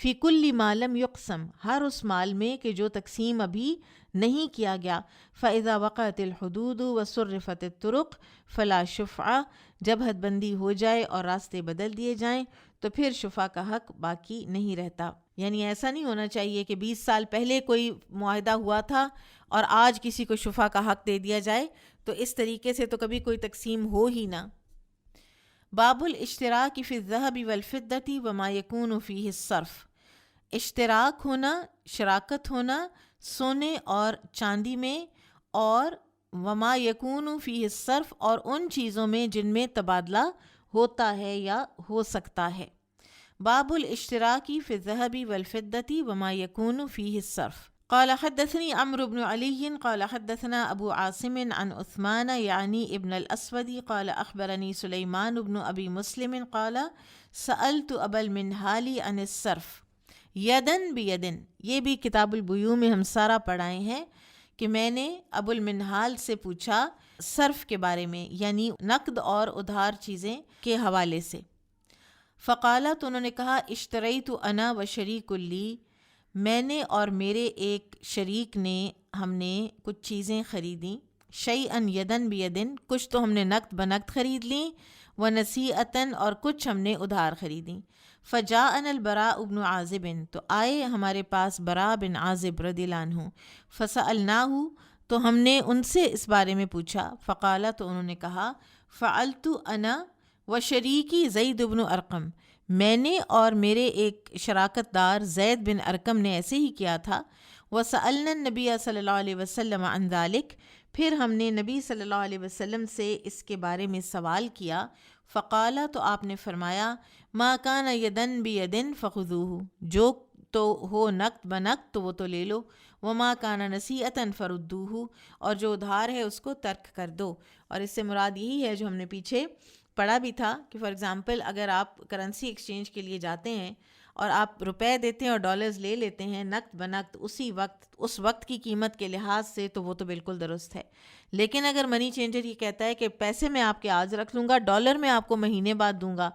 فی کل ما لم یقسم، ہر اس مال میں کہ جو تقسیم ابھی نہیں کیا گیا، فاذا وقعت الحدود وصرفت الطرق فلا شفعہ، جب حد بندی ہو جائے اور راستے بدل دیے جائیں تو پھر شفاء کا حق باقی نہیں رہتا۔ یعنی ایسا نہیں ہونا چاہیے کہ 20 سال پہلے کوئی معاہدہ ہوا تھا اور آج کسی کو شفاء کا حق دے دیا جائے، تو اس طریقے سے تو کبھی کوئی تقسیم ہو ہی نہ۔ باب الاشتراک فی الذهب والفضة وما یکون فیہ الصرف، اشتراک ہونا، شراکت ہونا سونے اور چاندی میں، اور وما یکون فیہ الصرف، اور ان چیزوں میں جن میں تبادلہ ہوتا ہے یا ہو سکتا ہے۔ باب الاشتراک فی الذهب والفضة وما یکون فیہ الصرف۔ قال حدثني عمرو بن علي قال حدثنا أبو عاصم عن عثمان يعني ابن الأسود قال أخبرني سليمان بن أبي مسلم قال سألت أبا المنهال عن الصرف يدن بيدن، یہ بھی کتاب البیوع میں ہم سارا پڑھائے ہیں کہ میں نے ابو المنہال سے پوچھا صرف کے بارے میں، یعنی نقد اور ادھار چیزیں کے حوالے سے۔ فقالا، تو انہوں نے کہا، اشتریت انا و شریک لی، میں نے اور میرے ایک شریک نے، ہم نے کچھ چیزیں خریدیں، شیئن یدن بیدن، کچھ تو ہم نے نقد بنقد خرید لیں، و نصیعتن، اور کچھ ہم نے ادھار خریدیں۔ فجاءنا البراء بن عازب، تو آئے ہمارے پاس براء بن عازب رضی اللہ عنہ، فسألناہ، تو ہم نے ان سے اس بارے میں پوچھا، فقالا، تو انہوں نے کہا، فعلت انا و شریکی زید بن ارقم، میں نے اور میرے ایک شراکت دار زید بن ارقم نے ایسے ہی کیا تھا۔ وسألنا النبی صلی اللہ علیہ وسلم عن ذلک، پھر ہم نے نبی صلی اللہ علیہ وسلم سے اس کے بارے میں سوال کیا، فقالا، تو آپ نے فرمایا، ما کان یدن بیدن فخذوہ، جو تو ہو نقد بنقد تو وہ تو لے لو، وما کان نصیعتن فردوہ، اور جو ادھار ہے اس کو ترک کر دو۔ اور اس سے مراد یہی ہے جو ہم نے پیچھے پڑھا بھی تھا کہ فار ایگزامپل اگر آپ کرنسی ایکسچینج کے لیے جاتے ہیں اور آپ روپے دیتے ہیں اور ڈالرز لے لیتے ہیں نقد بنقد اسی وقت، اس وقت کی قیمت کے لحاظ سے، تو وہ تو بالکل درست ہے۔ لیکن اگر منی چینجر یہ کہتا ہے کہ پیسے میں آپ کے آج رکھ لوں گا، ڈالر میں آپ کو مہینے بعد دوں گا،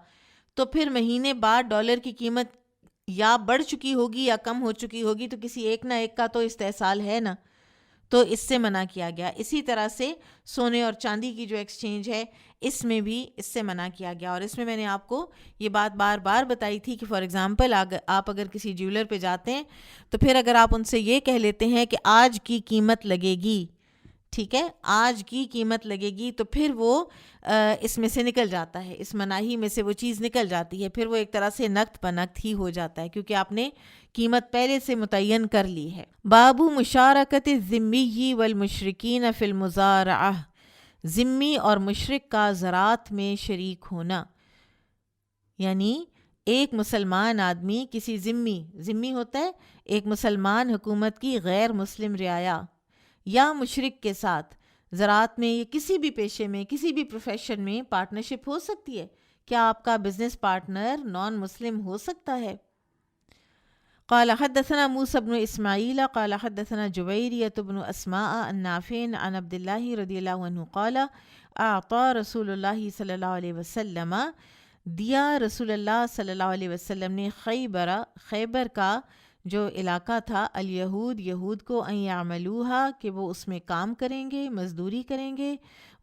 تو پھر مہینے بعد ڈالر کی قیمت یا بڑھ چکی ہوگی یا کم ہو چکی ہوگی، تو کسی ایک نہ ایک کا تو استحصال ہے نا، تو اس سے منع کیا گیا۔ اسی طرح سے سونے اور چاندی کی جو ایکسچینج ہے، اس میں بھی اس سے منع کیا گیا۔ اور اس میں نے آپ کو یہ بات بار بار بتائی تھی کہ فار ایگزامپل آپ اگر کسی جیولر پہ جاتے ہیں تو پھر اگر آپ ان سے یہ کہہ لیتے ہیں کہ آج کی قیمت لگے گی، ٹھیک ہے، آج کی قیمت لگے گی، تو پھر وہ اس میں سے نکل جاتا ہے، اس مناہی میں سے وہ چیز نکل جاتی ہے، پھر وہ ایک طرح سے نقد بنقد ہی ہو جاتا ہے، کیونکہ آپ نے قیمت پہلے سے متعین کر لی ہے۔ باب مشارکت الذمی والمشرکین فی المزارعہ، ذمی اور مشرک کا زراعت میں شریک ہونا، یعنی ایک مسلمان آدمی کسی ذمی ہوتا ہے ایک مسلمان حکومت کی غیر مسلم رعایا یا مشرک کے ساتھ زراعت میں یا کسی بھی پیشے میں، کسی بھی پروفیشن میں پارٹنرشپ ہو سکتی ہے۔ کیا آپ کا بزنس پارٹنر نان مسلم ہو سکتا ہے؟ قال حدثنا موسى بن اسماعیل قال حدثنا جویریۃ بن اسماء عن نافع عن عبد اللہ رضی اللہ عنہ قال اعطى رسول اللہ صلی اللہ علیہ وسلم، دیا رسول اللہ صلی اللہ علیہ وسلم نے خیبر کا جو علاقہ تھا، الیہود یہود کو، ان یعملوہا کہ وہ اس میں کام کریں گے، مزدوری کریں گے،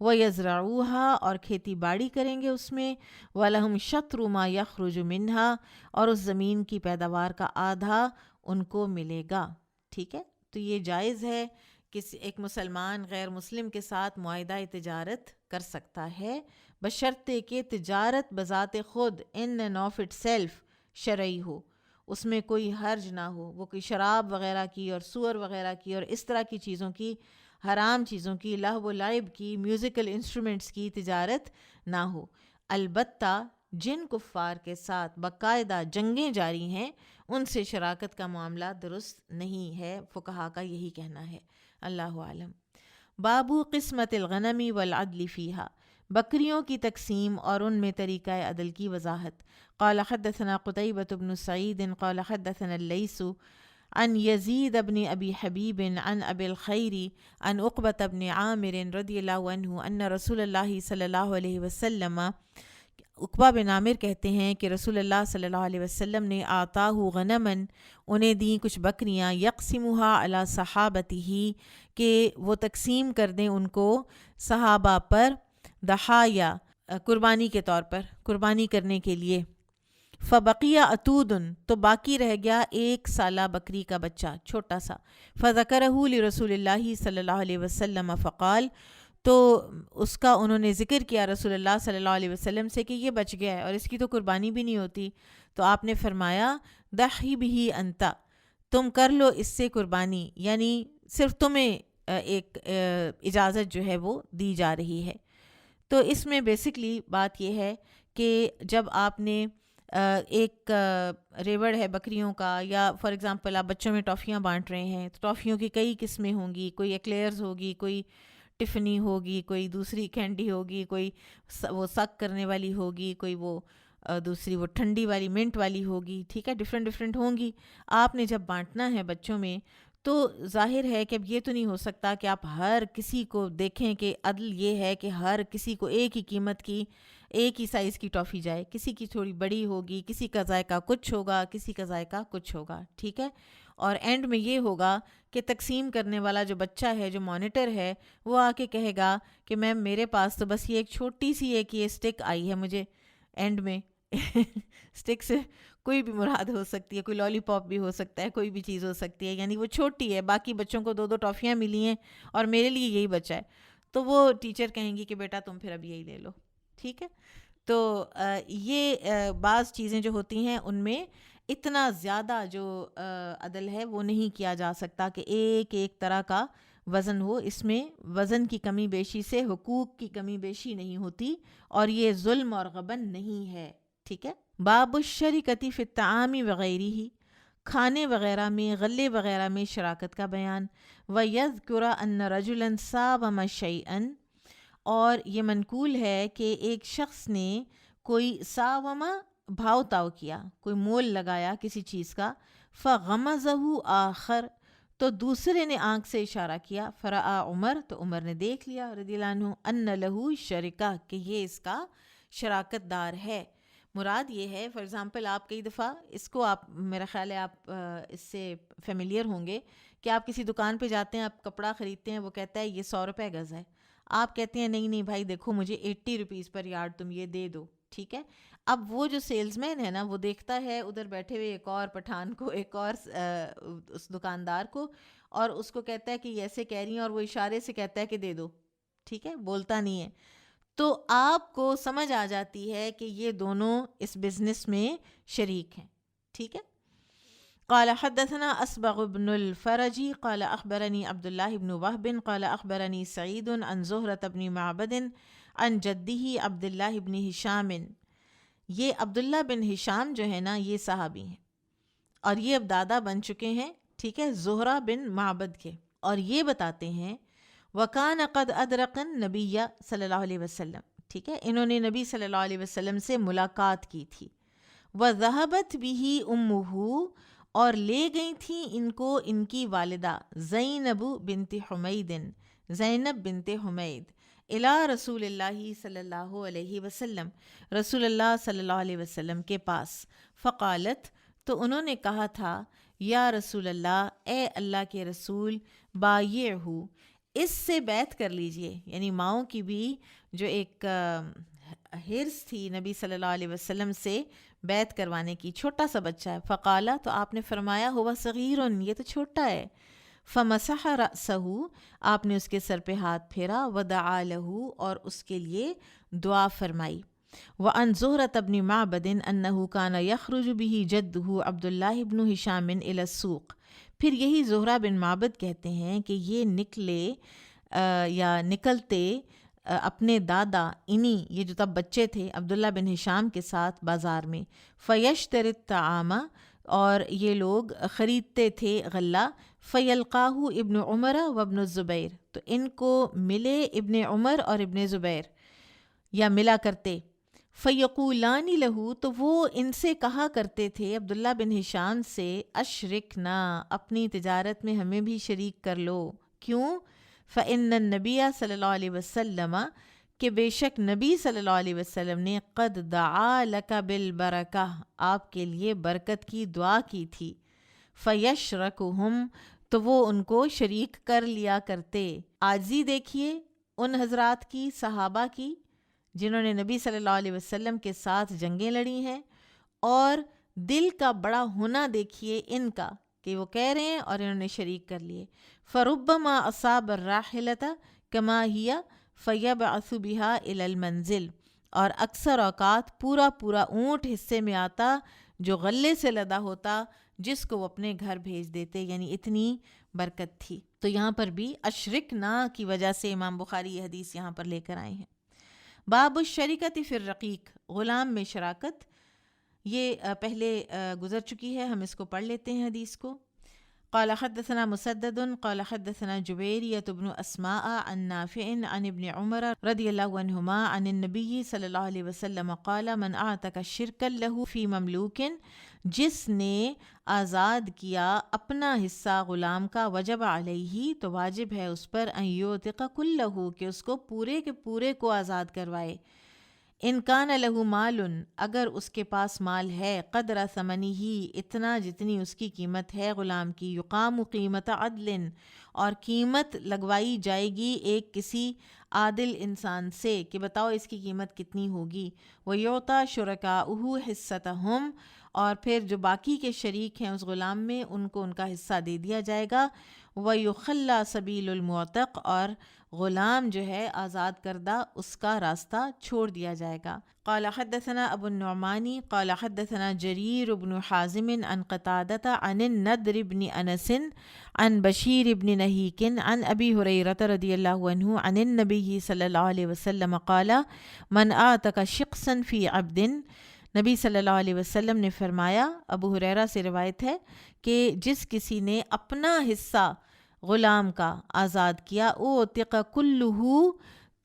ویزرعوہا اور کھیتی باڑی کریں گے اس میں، ولہم شطر ما یخرج منہا اور اس زمین کی پیداوار کا آدھا ان کو ملے گا. ٹھیک ہے، تو یہ جائز ہے کسی ایک مسلمان غیر مسلم کے ساتھ معاہدہ تجارت کر سکتا ہے، بشرطے کہ تجارت بذات خود in and of it self شرعی ہو، اس میں کوئی حرج نہ ہو، وہ کوئی شراب وغیرہ کی اور سور وغیرہ کی اور اس طرح کی چیزوں کی، حرام چیزوں کی، لہو و لعب کی، میوزیکل انسٹرومنٹس کی تجارت نہ ہو. البتہ جن کفار کے ساتھ باقاعدہ جنگیں جاری ہیں ان سے شراکت کا معاملہ درست نہیں ہے، فقہا کا یہی کہنا ہے. اللہ عالم. بابو قسمت الغنم والعدل فیہا، بکریوں کی تقسیم اور ان میں طریقہ عدل کی وضاحت. قال حدثنا قتيبة بن سعيد قال حدثنا الليث عن يزيد بن أبي حبيب عن أبي الخير عن عقبة بن عامر رضي الله عنه أن رسول الله صلى الله عليه وسلم، عقبہ بن عامر کہتے ہیں کہ رسول اللہ صلی اللہ علیہ وسلم نے آتاہ غنمن انہیں دیں کچھ بکریاں، یقسمھا علی صحابتہ کہ وہ تقسیم کر دیں ان کو صحابہ پر، ضحایا قربانی کے طور پر، قربانی کرنے کے لیے. فبقیہ اتودن تو باقی رہ گیا ایک سالہ بکری کا بچہ چھوٹا سا. فذکرہ لرسول اللہ صلی اللہ علیہ وسلم فقال، تو اس کا انہوں نے ذکر کیا رسول اللہ صلی اللہ علیہ وسلم سے کہ یہ بچ گیا ہے اور اس کی تو قربانی بھی نہیں ہوتی. تو آپ نے فرمایا ضحی بہ انت، تم کر لو اس سے قربانی، یعنی صرف تمہیں ایک اجازت جو ہے وہ دی جا رہی ہے. تو اس میں بیسکلی بات یہ ہے کہ جب آپ نے ایک ریوڑ ہے بکریوں کا، یا فار ایگزامپل آپ بچوں میں ٹافیاں بانٹ رہے ہیں، تو ٹافیوں کی کئی قسمیں ہوں گی، کوئی ایکلیئرز ہوگی، کوئی ٹفنی ہوگی، کوئی دوسری کینڈی ہوگی، کوئی وہ سک کرنے والی ہوگی، کوئی وہ دوسری وہ ٹھنڈی والی منٹ والی ہوگی. ٹھیک ہے، ڈفرینٹ ہوں گی. آپ نے جب بانٹنا ہے بچوں میں تو ظاہر ہے کہ اب یہ تو نہیں ہو سکتا کہ آپ ہر کسی کو دیکھیں کہ عدل یہ ہے کہ ہر کسی کو ایک ہی قیمت کی ایک ہی سائز کی ٹافی جائے. کسی کی تھوڑی بڑی ہوگی، کسی کا ذائقہ کچھ ہوگا، کسی کا ذائقہ کچھ ہوگا. ٹھیک ہے، اور اینڈ میں یہ ہوگا کہ تقسیم کرنے والا جو بچہ ہے، جو مانیٹر ہے، وہ آ کے کہے گا کہ میم میرے پاس تو بس یہ ایک چھوٹی سی ایک یہ اسٹک آئی ہے مجھے. اینڈ میں اسٹک سے کوئی بھی مراد ہو سکتی ہے، کوئی لالی پاپ بھی ہو سکتا ہے، کوئی بھی چیز ہو سکتی ہے، یعنی وہ چھوٹی ہے، باقی بچوں کو 2 ٹافیاں ملی ہیں اور میرے لیے یہی بچا ہے. تو وہ ٹیچر کہیں گی کہ بیٹا تم پھر اب یہی لے لو. ٹھیک ہے، تو یہ بعض چیزیں جو ہوتی ہیں ان میں اتنا زیادہ جو عدل ہے وہ نہیں کیا جا سکتا کہ ایک ایک طرح کا وزن ہو. اس میں وزن کی کمی بیشی سے حقوق کی کمی بیشی نہیں ہوتی اور یہ ظلم اور غبن نہیں ہے. ٹھیک ہے. باب الشرکۃ فی الطعام وغیرہ، کھانے وغیرہ میں، غلے وغیرہ میں شراکت کا بیان. وَيَذْكُرَ أَنَّ رَجُلًا سَاوَمَ شَيْئًا، اور یہ منقول ہے کہ ایک شخص نے کوئی ساوما بھاؤ تاؤ کیا، کوئی مول لگایا کسی چیز کا. فغمزہ آخر، تو دوسرے نے آنکھ سے اشارہ کیا. فرآ عمر، تو عمر نے دیکھ لیا رضی اللہ عنہ، ان لہو شرکہ، کہ یہ اس کا شراکت دار ہے. مراد یہ ہے، فار ایگزامپل آپ کئی دفعہ اس کو، آپ میرا خیال ہے آپ اس سے فیملیئر ہوں گے کہ آپ کسی دکان پہ جاتے ہیں، آپ کپڑا خریدتے ہیں، وہ کہتا ہے یہ 100 روپے گز ہے. آپ کہتے ہیں نہیں بھائی دیکھو مجھے 80 روپیز پر یارڈ تم یہ دے دو. ٹھیک ہے. اب وہ جو سیلز مین ہے نا، وہ دیکھتا ہے ادھر بیٹھے ہوئے ایک اور پٹھان کو، ایک اور اس دکاندار کو، اور اس کو کہتا ہے کہ یہ ایسے کہہ رہی ہیں، اور وہ اشارے سے کہتا ہے کہ دے دو. ٹھیک ہے، بولتا نہیں ہے. تو آپ کو سمجھ آ جاتی ہے کہ یہ دونوں اس بزنس میں شریک ہیں. ٹھیک ہے. قال حدثنا اسبغ بن الفرج قال اخبرني عبد الله بن وهب قال اخبرني سعيد عن زهرة بن معبد عن جده عبد الله بن هشام. یہ عبداللہ بن ہشام جو ہے نا، یہ صحابی ہیں اور یہ اب دادا بن چکے ہیں. ٹھیک ہے، زہرہ بن معبد کے. اور یہ بتاتے ہیں وَكَانَ قَدْ أَدْرَكَ النَّبِيَّ صلی اللہ علیہ وسلم. ٹھیک ہے، انہوں نے نبی صلی اللہ علیہ وسلم سے ملاقات کی تھی. وَذَهَبَتْ بِهِ أُمُّهُ، اور لے گئی تھیں ان کو ان کی والدہ زینب بنت حمید، زینب بنت حمید، الی رسول اللہ صلی اللہ علیہ وسلم، رسول اللہ صلی اللہ علیہ وسلم کے پاس. فقالت، تو انہوں نے کہا تھا یا رسول اللہ، اے اللہ کے رسول، بایعہو، اس سے بیعت کر لیجئے. یعنی ماؤں کی بھی جو ایک حرص تھی نبی صلی اللہ علیہ وسلم سے بیعت کروانے کی. چھوٹا سا بچہ ہے. فقالا، تو آپ نے فرمایا، ہوا صغیر، یہ تو چھوٹا ہے. فمسح رأسہ، آپ نے اس کے سر پہ ہاتھ پھیرا. ودعا لہ، اور اس کے لیے دعا فرمائی. وعن زہرة بن معبد انہ کان یخرج بہ جدہ عبداللہ بن ہشام الی السوق. پھر یہی زہرہ بن معبد کہتے ہیں کہ یہ نکلے یا نکلتے اپنے دادا انہی، یہ جو تب بچے تھے، عبداللہ بن ہشام کے ساتھ بازار میں. فیشتری الطعام، اور یہ لوگ خریدتے تھے غلہ. فیلقاہ ابن عمر و ابن الزبیر، تو ان کو ملے ابن عمر اور ابن زبیر، یا ملا کرتے. فیقولان لہو، تو وہ ان سے کہا کرتے تھے، عبداللہ بن ہشام سے، اشرکنا، اپنی تجارت میں ہمیں بھی شریک کر لو. کیوں؟ فإن النبی صلی اللہ علیہ وسلم، کہ بے شک نبی صلی اللہ علیہ وسلم نے، قد دعا لک بالبرکہ، آپ کے لیے برکت کی دعا کی تھی. فیشرکہم، تو وہ ان کو شریک کر لیا کرتے. عاجزی دیکھیے ان حضرات کی، صحابہ کی، جنہوں نے نبی صلی اللہ علیہ وسلم کے ساتھ جنگیں لڑی ہیں، اور دل کا بڑا ہونا دیکھیے ان کا، کہ وہ کہہ رہے ہیں اور انہوں نے شریک کر لیے. فربما اصاب الراحلۃ کما ہی فیبعث بها الی المنزل، اور اکثر اوقات پورا اونٹ حصے میں آتا جو غلے سے لدا ہوتا، جس کو وہ اپنے گھر بھیج دیتے. یعنی اتنی برکت تھی. تو یہاں پر بھی اشرکنا کی وجہ سے امام بخاری یہ حدیث یہاں پر لے کر آئے ہیں. باب الشریکۃ فی الرقیق، غلام میں شراکت. یہ پہلے گزر چکی ہے، ہم اس کو پڑھ لیتے ہیں حدیث کو. قال حدثنا مسدد قال حدثنا جبیریۃ بن اسماء عن نافع عن ابن عمر رضی اللہ عنہما عن النبی صلی اللہ علیہ وسلم قال من اعتق شرکا لہ فی مملوک، جس نے آزاد کیا اپنا حصہ غلام کا، وجب علیہ، تو واجب ہے اس پر، ان یعتق کلہ، کہ اس کو پورے کے پورے کو آزاد کروائے. ان کان لہ مال، اگر اس کے پاس مال ہے، قدر ثمنہ، اتنا جتنی اس کی قیمت ہے غلام کی، یقام قیمت عدل، اور قیمت لگوائی جائے گی ایک کسی عادل انسان سے، کہ بتاؤ اس کی قیمت کتنی ہوگی. ویعطی شرکاؤہ حصتہم، اور پھر جو باقی کے شریک ہیں اس غلام میں، ان کو ان کا حصہ دے دیا جائے گا. ویخلی سبیل المعتق، اور غلام جو ہے آزاد کردہ، اس کا راستہ چھوڑ دیا جائے گا. قال حدثنا ابو النعمان قال حدثنا جریر بن حازم عن قتادة عن النضر بن انس عن بشیر بن نہیک عن ابی ہریرہ رضی اللہ عنہ عن النبی صلی اللہ علیہ وسلم قال من اعتق شخصا فی عبد، نبی صلی اللہ علیہ وسلم نے فرمایا، ابو ہریرہ سے روایت ہے، کہ جس کسی نے اپنا حصہ غلام کا آزاد کیا، اعتق کلہ،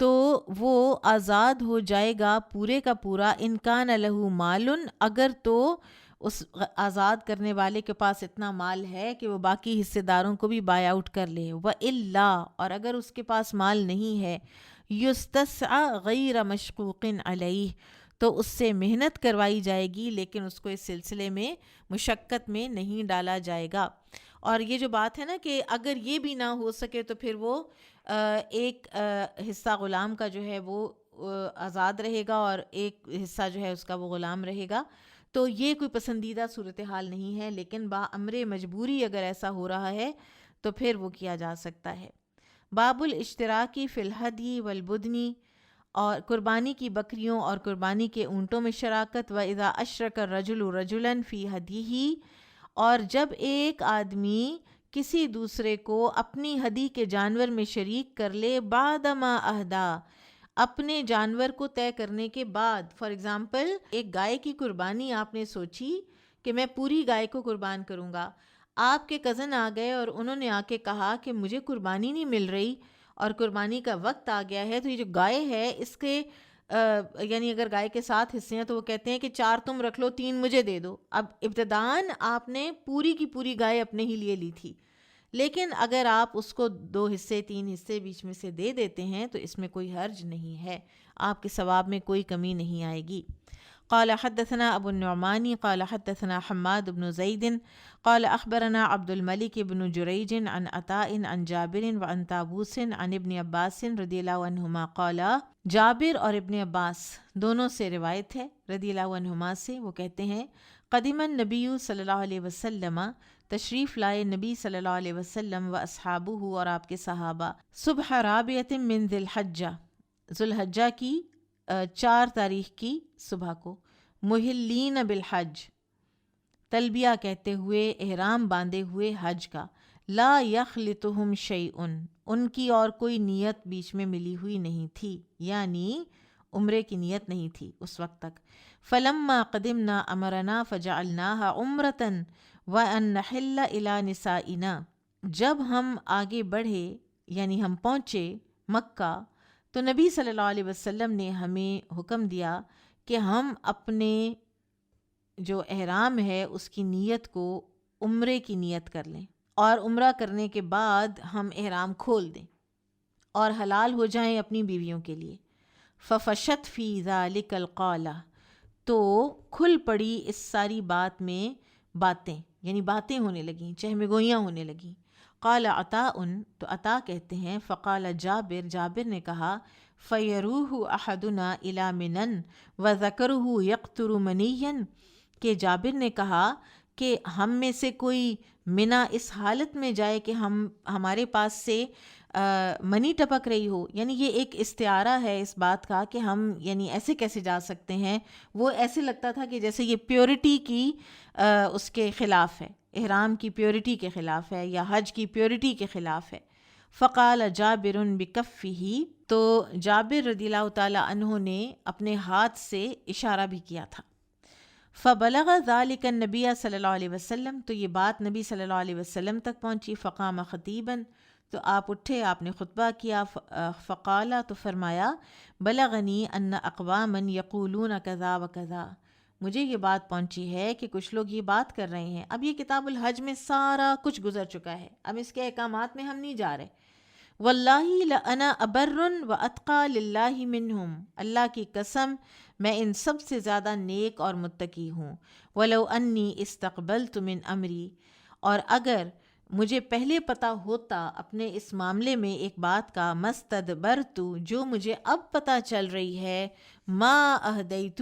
تو وہ آزاد ہو جائے گا پورے کا پورا. ان کان لہ مال، اگر تو اس آزاد کرنے والے کے پاس اتنا مال ہے کہ وہ باقی حصے داروں کو بھی بائی آؤٹ کر لے. وَإِلَّا، اور اگر اس کے پاس مال نہیں ہے، یستسعى غیر مشقوق علیہ، تو اس سے محنت کروائی جائے گی، لیکن اس کو اس سلسلے میں مشقت میں نہیں ڈالا جائے گا. اور یہ جو بات ہے نا کہ اگر یہ بھی نہ ہو سکے تو پھر وہ ایک حصہ غلام کا جو ہے وہ آزاد رہے گا، اور ایک حصہ جو ہے اس کا وہ غلام رہے گا. تو یہ کوئی پسندیدہ صورتحال نہیں ہے، لیکن بامر مجبوری اگر ایسا ہو رہا ہے تو پھر وہ کیا جا سکتا ہے. باب الاشتراکی فی الہدی والبدنی، اور قربانی کی بکریوں اور قربانی کے اونٹوں میں شراکت. وَإِذَا أَشْرَكَ الرَّجُلُ رَجُلًا فِي هَدْيِهِ، اور جب ایک آدمی کسی دوسرے کو اپنی ہدی کے جانور میں شریک کر لے، بعدما اہدا، اپنے جانور کو طے کرنے کے بعد. فار ایگزامپل، ایک گائے کی قربانی آپ نے سوچی کہ میں پوری گائے کو قربان کروں گا. آپ کے کزن آ گئے اور انہوں نے آ کے کہا کہ مجھے قربانی نہیں مل رہی اور قربانی کا وقت آ گیا ہے، تو یہ جو گائے ہے اس کے یعنی اگر گائے کے 7 حصے ہیں تو وہ کہتے ہیں کہ 4 تم رکھ لو، 3 مجھے دے دو. اب ابتداً آپ نے پوری کی پوری گائے اپنے ہی لیے لی تھی، لیکن اگر آپ اس کو 2 حصے 3 حصے بیچ میں سے دے دیتے ہیں تو اس میں کوئی حرج نہیں ہے، آپ کے ثواب میں کوئی کمی نہیں آئے گی. قال حدثنا ابو النعمان قال حدثنا حماد بن زید قال اخبرنا عبد الملک بن جریج عن عطاء عن جابر وعن طاووس عن ابن عباس رضی اللہ عنہما قال، جابر اور ابن عباس دونوں سے روایت ہے رضی اللہ عنہما سے، وہ کہتے ہیں قدم النبی صلی اللہ علیہ وسلم، تشریف لائے نبی صلی اللہ علیہ وسلم و اصحابہ اور آپ کے صحابہ، صبح رابعۃ من ذی الحجہ، ذو الحجہ کی 4 تاریخ کی صبح کو، محلین بالحج، تلبیہ کہتے ہوئے احرام باندھے ہوئے حج کا، لا یخلطہم شیء، ان کی اور کوئی نیت بیچ میں ملی ہوئی نہیں تھی، یعنی عمرے کی نیت نہیں تھی اس وقت تک۔ فلما قدمنا امرنا فجعلناها عمرة وان نحل الى نسائنا، جب ہم آگے بڑھے یعنی ہم پہنچے مکہ تو نبی صلی اللہ علیہ وسلم نے ہمیں حکم دیا کہ ہم اپنے جو احرام ہے اس کی نیت کو عمرے کی نیت کر لیں، اور عمرہ کرنے کے بعد ہم احرام کھول دیں اور حلال ہو جائیں اپنی بیویوں کے لیے۔ ففشت فی ذلک القالہ، تو کھل پڑی اس ساری بات میں باتیں، یعنی باتیں ہونے لگیں، چہمگوئیاں ہونے لگیں۔ قال عطاء، تو عطا کہتے ہیں فقال جابر، جابر نے کہا فیروح احدنا الی منن وذکرہ یقطر منیا، کہ جابر نے کہا کہ ہم میں سے کوئی منا اس حالت میں جائے کہ ہمارے پاس سے منی ٹپک رہی ہو، یعنی یہ ایک استعارہ ہے اس بات کا کہ ہم یعنی ایسے کیسے جا سکتے ہیں، وہ ایسے لگتا تھا کہ جیسے یہ پیورٹی کی اس کے خلاف ہے، احرام کی پیورٹی کے خلاف ہے یا حج کی پیورٹی کے خلاف ہے۔ فقال جابر بکفہ، تو جابر رضی اللہ تعالی عنہ نے اپنے ہاتھ سے اشارہ بھی کیا تھا۔ فبلغ ذلك النبی صلی اللہ علیہ وسلم، تو یہ بات نبی صلی اللہ علیہ وسلم تک پہنچی۔ فقام خطیبا، تو آپ اٹھے، آپ نے خطبہ کیا۔ فقال، تو فرمایا بلغنی ان اقواما یقولون کذا و کذا، مجھے یہ بات پہنچی ہے کہ کچھ لوگ یہ بات کر رہے ہیں۔ اب یہ کتاب الحج میں سارا کچھ گزر چکا ہے، اب اس کے احکامات میں ہم نہیں جا رہے۔ واللہ لأنا ابر و اتقی للہ منہم، اللہ کی قسم میں ان سب سے زیادہ نیک اور متقی ہوں۔ ولو انی استقبلت من امری، اور اگر مجھے پہلے پتہ ہوتا اپنے اس معاملے میں ایک بات کا، مستدبرت، جو مجھے اب پتہ چل رہی ہے، ما اہدیت،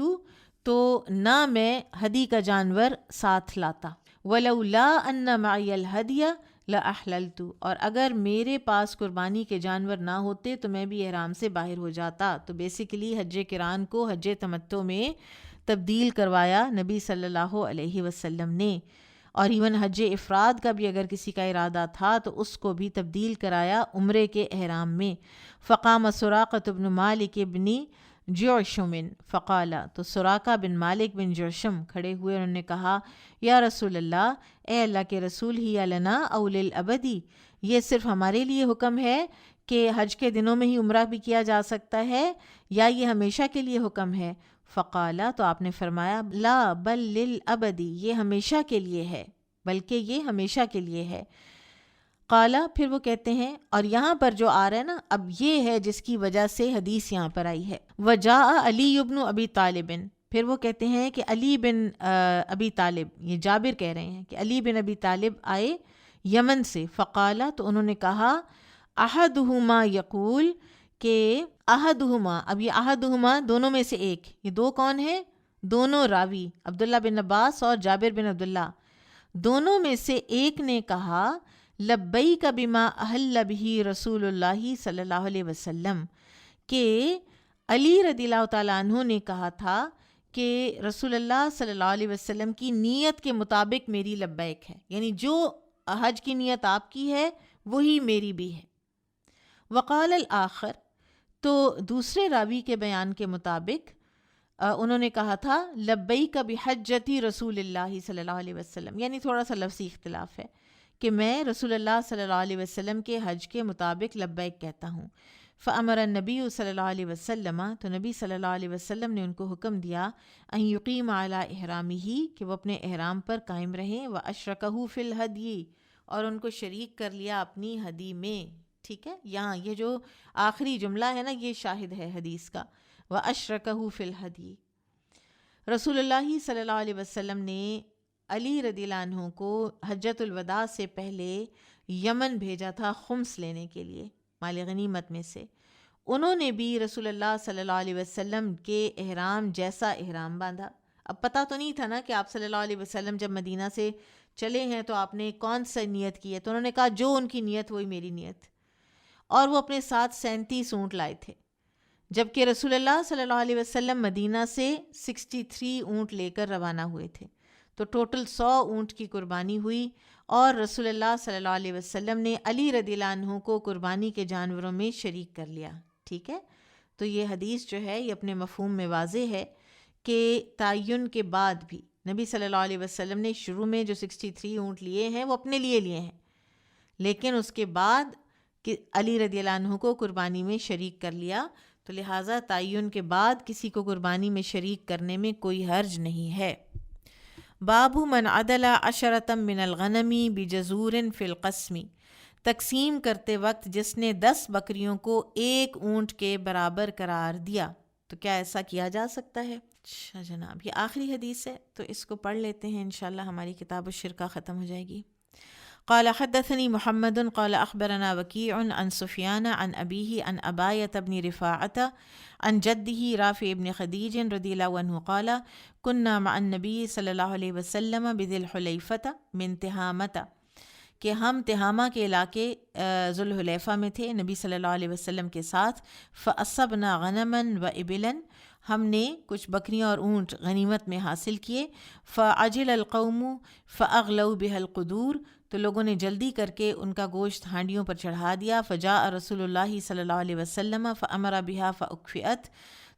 تو نہ میں ہدی کا جانور ساتھ لاتا۔ ولولا ان معی الہدی لاحللت، اور اگر میرے پاس قربانی کے جانور نہ ہوتے تو میں بھی احرام سے باہر ہو جاتا۔ تو بیسیکلی حج قران کو حج تمتع میں تبدیل کروایا نبی صلی اللہ علیہ وسلم نے، اور ایون حج افراد کا بھی اگر کسی کا ارادہ تھا تو اس کو بھی تبدیل کرایا عمرے کے احرام میں۔ فقام سراقۃ بن مالک بن جعشم فقال، تو سراقہ بن مالک بن جعشم کھڑے ہوئے، انہوں نے کہا یا رسول اللہ، اے اللہ کے رسول، ہی لنا او للابدی، یہ صرف ہمارے لیے حکم ہے کہ حج کے دنوں میں ہی عمرہ بھی کیا جا سکتا ہے، یا یہ ہمیشہ کے لیے حکم ہے؟ فقال، تو آپ نے فرمایا لا بل للابدی، یہ ہمیشہ کے لیے ہے، بلکہ یہ ہمیشہ کے لیے ہے۔ قالا، پھر وہ کہتے ہیں، اور یہاں پر جو آ رہا ہے نا، اب یہ ہے جس کی وجہ سے حدیث یہاں پر آئی ہے۔ وجاء علی بن ابی طالب، پھر وہ کہتے ہیں کہ علی بن ابی طالب، یہ جابر کہہ رہے ہیں کہ علی بن ابی طالب آئے یمن سے۔ فقالا، تو انہوں نے کہا احدہما یقول، کہ احدہما، اب یہ احدہما دونوں میں سے ایک، یہ دو کون ہیں؟ دونوں راوی عبداللہ بن عباس اور جابر بن عبداللہ، دونوں میں سے ایک نے کہا لبیک بما احل بہ رسول اللہ صلی اللہ علیہ وسلم، کہ علی رضی اللہ تعالیٰ عنہ نے کہا تھا کہ رسول اللہ صلی اللہ علیہ وسلم کی نیت کے مطابق میری لبیک ہے، یعنی جو حج کی نیت آپ کی ہے وہی میری بھی ہے۔ وقال الآخر، تو دوسرے راوی کے بیان کے مطابق انہوں نے کہا تھا لبیک بحجتی رسول اللہ صلی اللہ علیہ وسلم، یعنی تھوڑا سا لفظی اختلاف ہے کہ میں رسول اللہ صلی اللہ علیہ وسلم کے حج کے مطابق لبیک کہتا ہوں۔ فامر النبی صلی اللہ علیہ وسلم، تو نبی صلی اللہ علیہ وسلم نے ان کو حکم دیا ان یقیم علی احرامہ، کہ وہ اپنے احرام پر قائم رہیں، واشرکہ فی الہدی، اور ان کو شریک کر لیا اپنی ہدی میں۔ ٹھیک ہے، یہاں یہ جو آخری جملہ ہے نا، یہ شاہد ہے حدیث کا، واشرکہ فی الہدی۔ رسول اللہ صلی اللہ علیہ وسلم نے علی رضی اللہ عنہ کو حجۃ الوداع سے پہلے یمن بھیجا تھا خمس لینے کے لیے مال غنیمت میں سے. انہوں نے بھی رسول اللہ صلی اللہ علیہ وسلم کے احرام جیسا احرام باندھا. اب پتہ تو نہیں تھا نا کہ آپ صلی اللہ علیہ وسلم جب مدینہ سے چلے ہیں تو آپ نے کون سا نیت کی ہے, تو انہوں نے کہا جو ان کی نیت وہی میری نیت. اور وہ اپنے ساتھ 37 اونٹ لائے تھے, جبکہ رسول اللہ صلی اللہ علیہ وسلم مدینہ سے 63 اونٹ لے کر روانہ ہوئے تھے. تو ٹوٹل 100 اونٹ کی قربانی ہوئی, اور رسول اللہ صلی اللہ علیہ وسلم نے علی رضی اللہ عنہ کو قربانی کے جانوروں میں شریک کر لیا. ٹھیک ہے, تو یہ حدیث جو ہے یہ اپنے مفہوم میں واضح ہے کہ تعین کے بعد بھی نبی صلی اللہ علیہ وسلم نے شروع میں جو 63 اونٹ لیے ہیں وہ اپنے لیے ہیں, لیکن اس کے بعد کہ علی رضی اللہ عنہ کو قربانی میں شریک کر لیا, تو لہٰذا تعین کے بعد کسی کو قربانی میں شریک کرنے میں کوئی حرج نہیں ہے. باب من عدل عشرۃ من الغنم بجزور فی القسم, تقسیم کرتے وقت جس نے 10 بکریوں کو ایک اونٹ کے برابر قرار دیا, تو کیا ایسا کیا جا سکتا ہے؟ اچھا جناب, یہ آخری حدیث ہے تو اس کو پڑھ لیتے ہیں, انشاءاللہ ہماری کتاب الشرکہ ختم ہو جائے گی. قال حدثني محمد قال أخبرنا وكيع عن سفيان عن أبيه عن أباية بن رفاعة عن جده رافع بن خديج رضي الله عنه قال كنا مع النبي صلى الله عليه وسلم بذي الحليفة من تهامة, کہ ہم تہامہ کے علاقے ذوالحلیفہ میں تھے نبی صلی اللہ علیہ وسلم کے ساتھ. فأصبنا غنما وإبلا, ہم نے کچھ بکریاں اور اونٹ غنیمت میں حاصل کیے. فعجل القوم فأغلوا بها القدور, تو لوگوں نے جلدی کر کے ان کا گوشت ہانڈیوں پر چڑھا دیا. فجاء رسول اللہ صلی اللہ علیہ وسلم فأمر بها فأكفئت,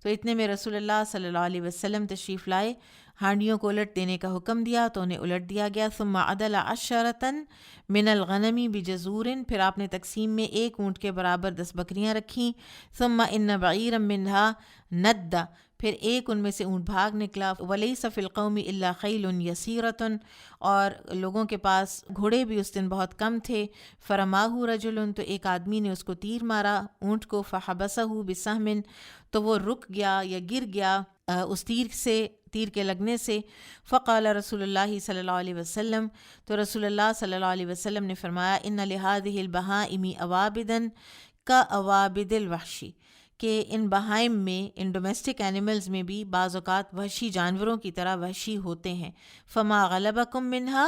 تو اتنے میں رسول اللہ صلی اللہ علیہ وسلم تشریف لائے, ہانڈیوں کو الٹ دینے کا حکم دیا تو انہیں الٹ دیا گیا. ثم عدل عشرۃ من الغنم بجزور, پھر آپ نے تقسیم میں ایک اونٹ کے برابر 10 بکریاں رکھیں. ثم ان بعیرا منها ند, پھر ایک ان میں سے اونٹ بھاگ نکلا. ولیس فی القوم الا خیل یسیرۃ, اور لوگوں کے پاس گھوڑے بھی اس دن بہت کم تھے. فرماہ رجل, تو ایک آدمی نے اس کو تیر مارا اونٹ کو. فحبسہ بسہم, تو وہ رک گیا یا گر گیا اس تیر کے لگنے سے. فقال رسول اللہ صلی اللہ علیہ وسلم, تو رسول اللہ صلی اللہ علیہ وسلم نے فرمایا, ان لہذه البہائم اوابدا کاوابد الوحشی, کہ ان بہائم میں, ان ڈومیسٹک اینیملز میں بھی بعض اوقات وحشی جانوروں کی طرح وحشی ہوتے ہیں. فما غلبکم منہا,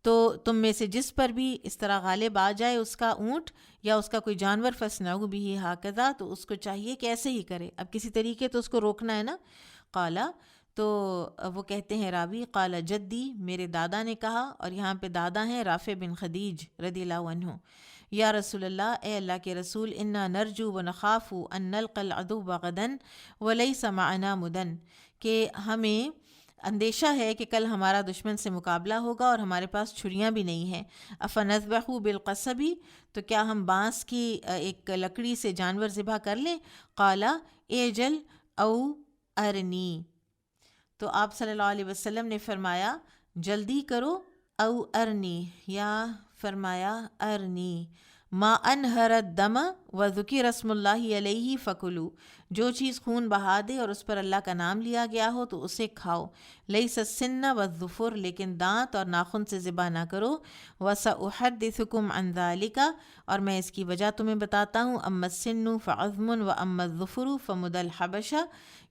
تو تم میں سے جس پر بھی اس طرح غالب آ جائے اس کا اونٹ یا اس کا کوئی جانور, فَاسْنَعُوا بِهِ هَكَذَا, تو اس کو چاہیے کہ ایسے ہی کرے. اب کسی طریقے تو اس کو روکنا ہے نا. قالا, تو وہ کہتے ہیں راوی, قال جدی, میرے دادا نے کہا, اور یہاں پہ دادا ہیں رافع بن خدیج رضی اللہ عنہ. یا رسول اللہ, اے اللہ کے رسول, انا نرجو ونخاف ان نلقى العدو غدا وليس معنا مدن, کہ ہمیں اندیشہ ہے کہ کل ہمارا دشمن سے مقابلہ ہوگا اور ہمارے پاس چھریاں بھی نہیں ہیں. افنذبح بالقصب, تو کیا ہم بانس کی ایک لکڑی سے جانور ذبح کر لیں. قال اجل او ارنی, تو آپ صلی اللہ علیہ وسلم نے فرمایا جلدی کرو, او ارنی, یا فرمایا ارنی. ما انہر الدم وذکر اسم اللہ علیہ فکلوا, جو چیز خون بہا دے اور اس پر اللہ کا نام لیا گیا ہو تو اسے کھاؤ. لیس السن والظفر, لیکن دانت اور ناخن سے ذبح نہ کرو. وسأحدثکم عن ذلک, اور میں اس کی وجہ تمہیں بتاتا ہوں. اما السن فعظم واما الظفر فمد الحبشہ,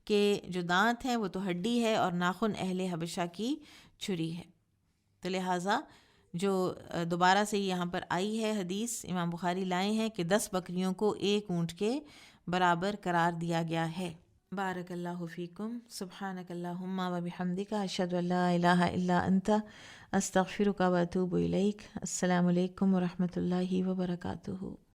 کہ جو دانت ہیں وہ تو ہڈی ہے اور ناخن اہل حبشہ کی چھری ہے. تو لہٰذا جو دوبارہ سے یہاں پر آئی ہے حدیث, امام بخاری لائے ہیں کہ 10 بکریوں کو ایک اونٹ کے برابر قرار دیا گیا ہے. بارک اللہ فیکم. سبحانک اللہم و بحمدک, اشہد ان لا الہ الا انت, استغفرک و اتوب الیک. السلام علیکم و رحمۃ اللہ وبرکاتہ.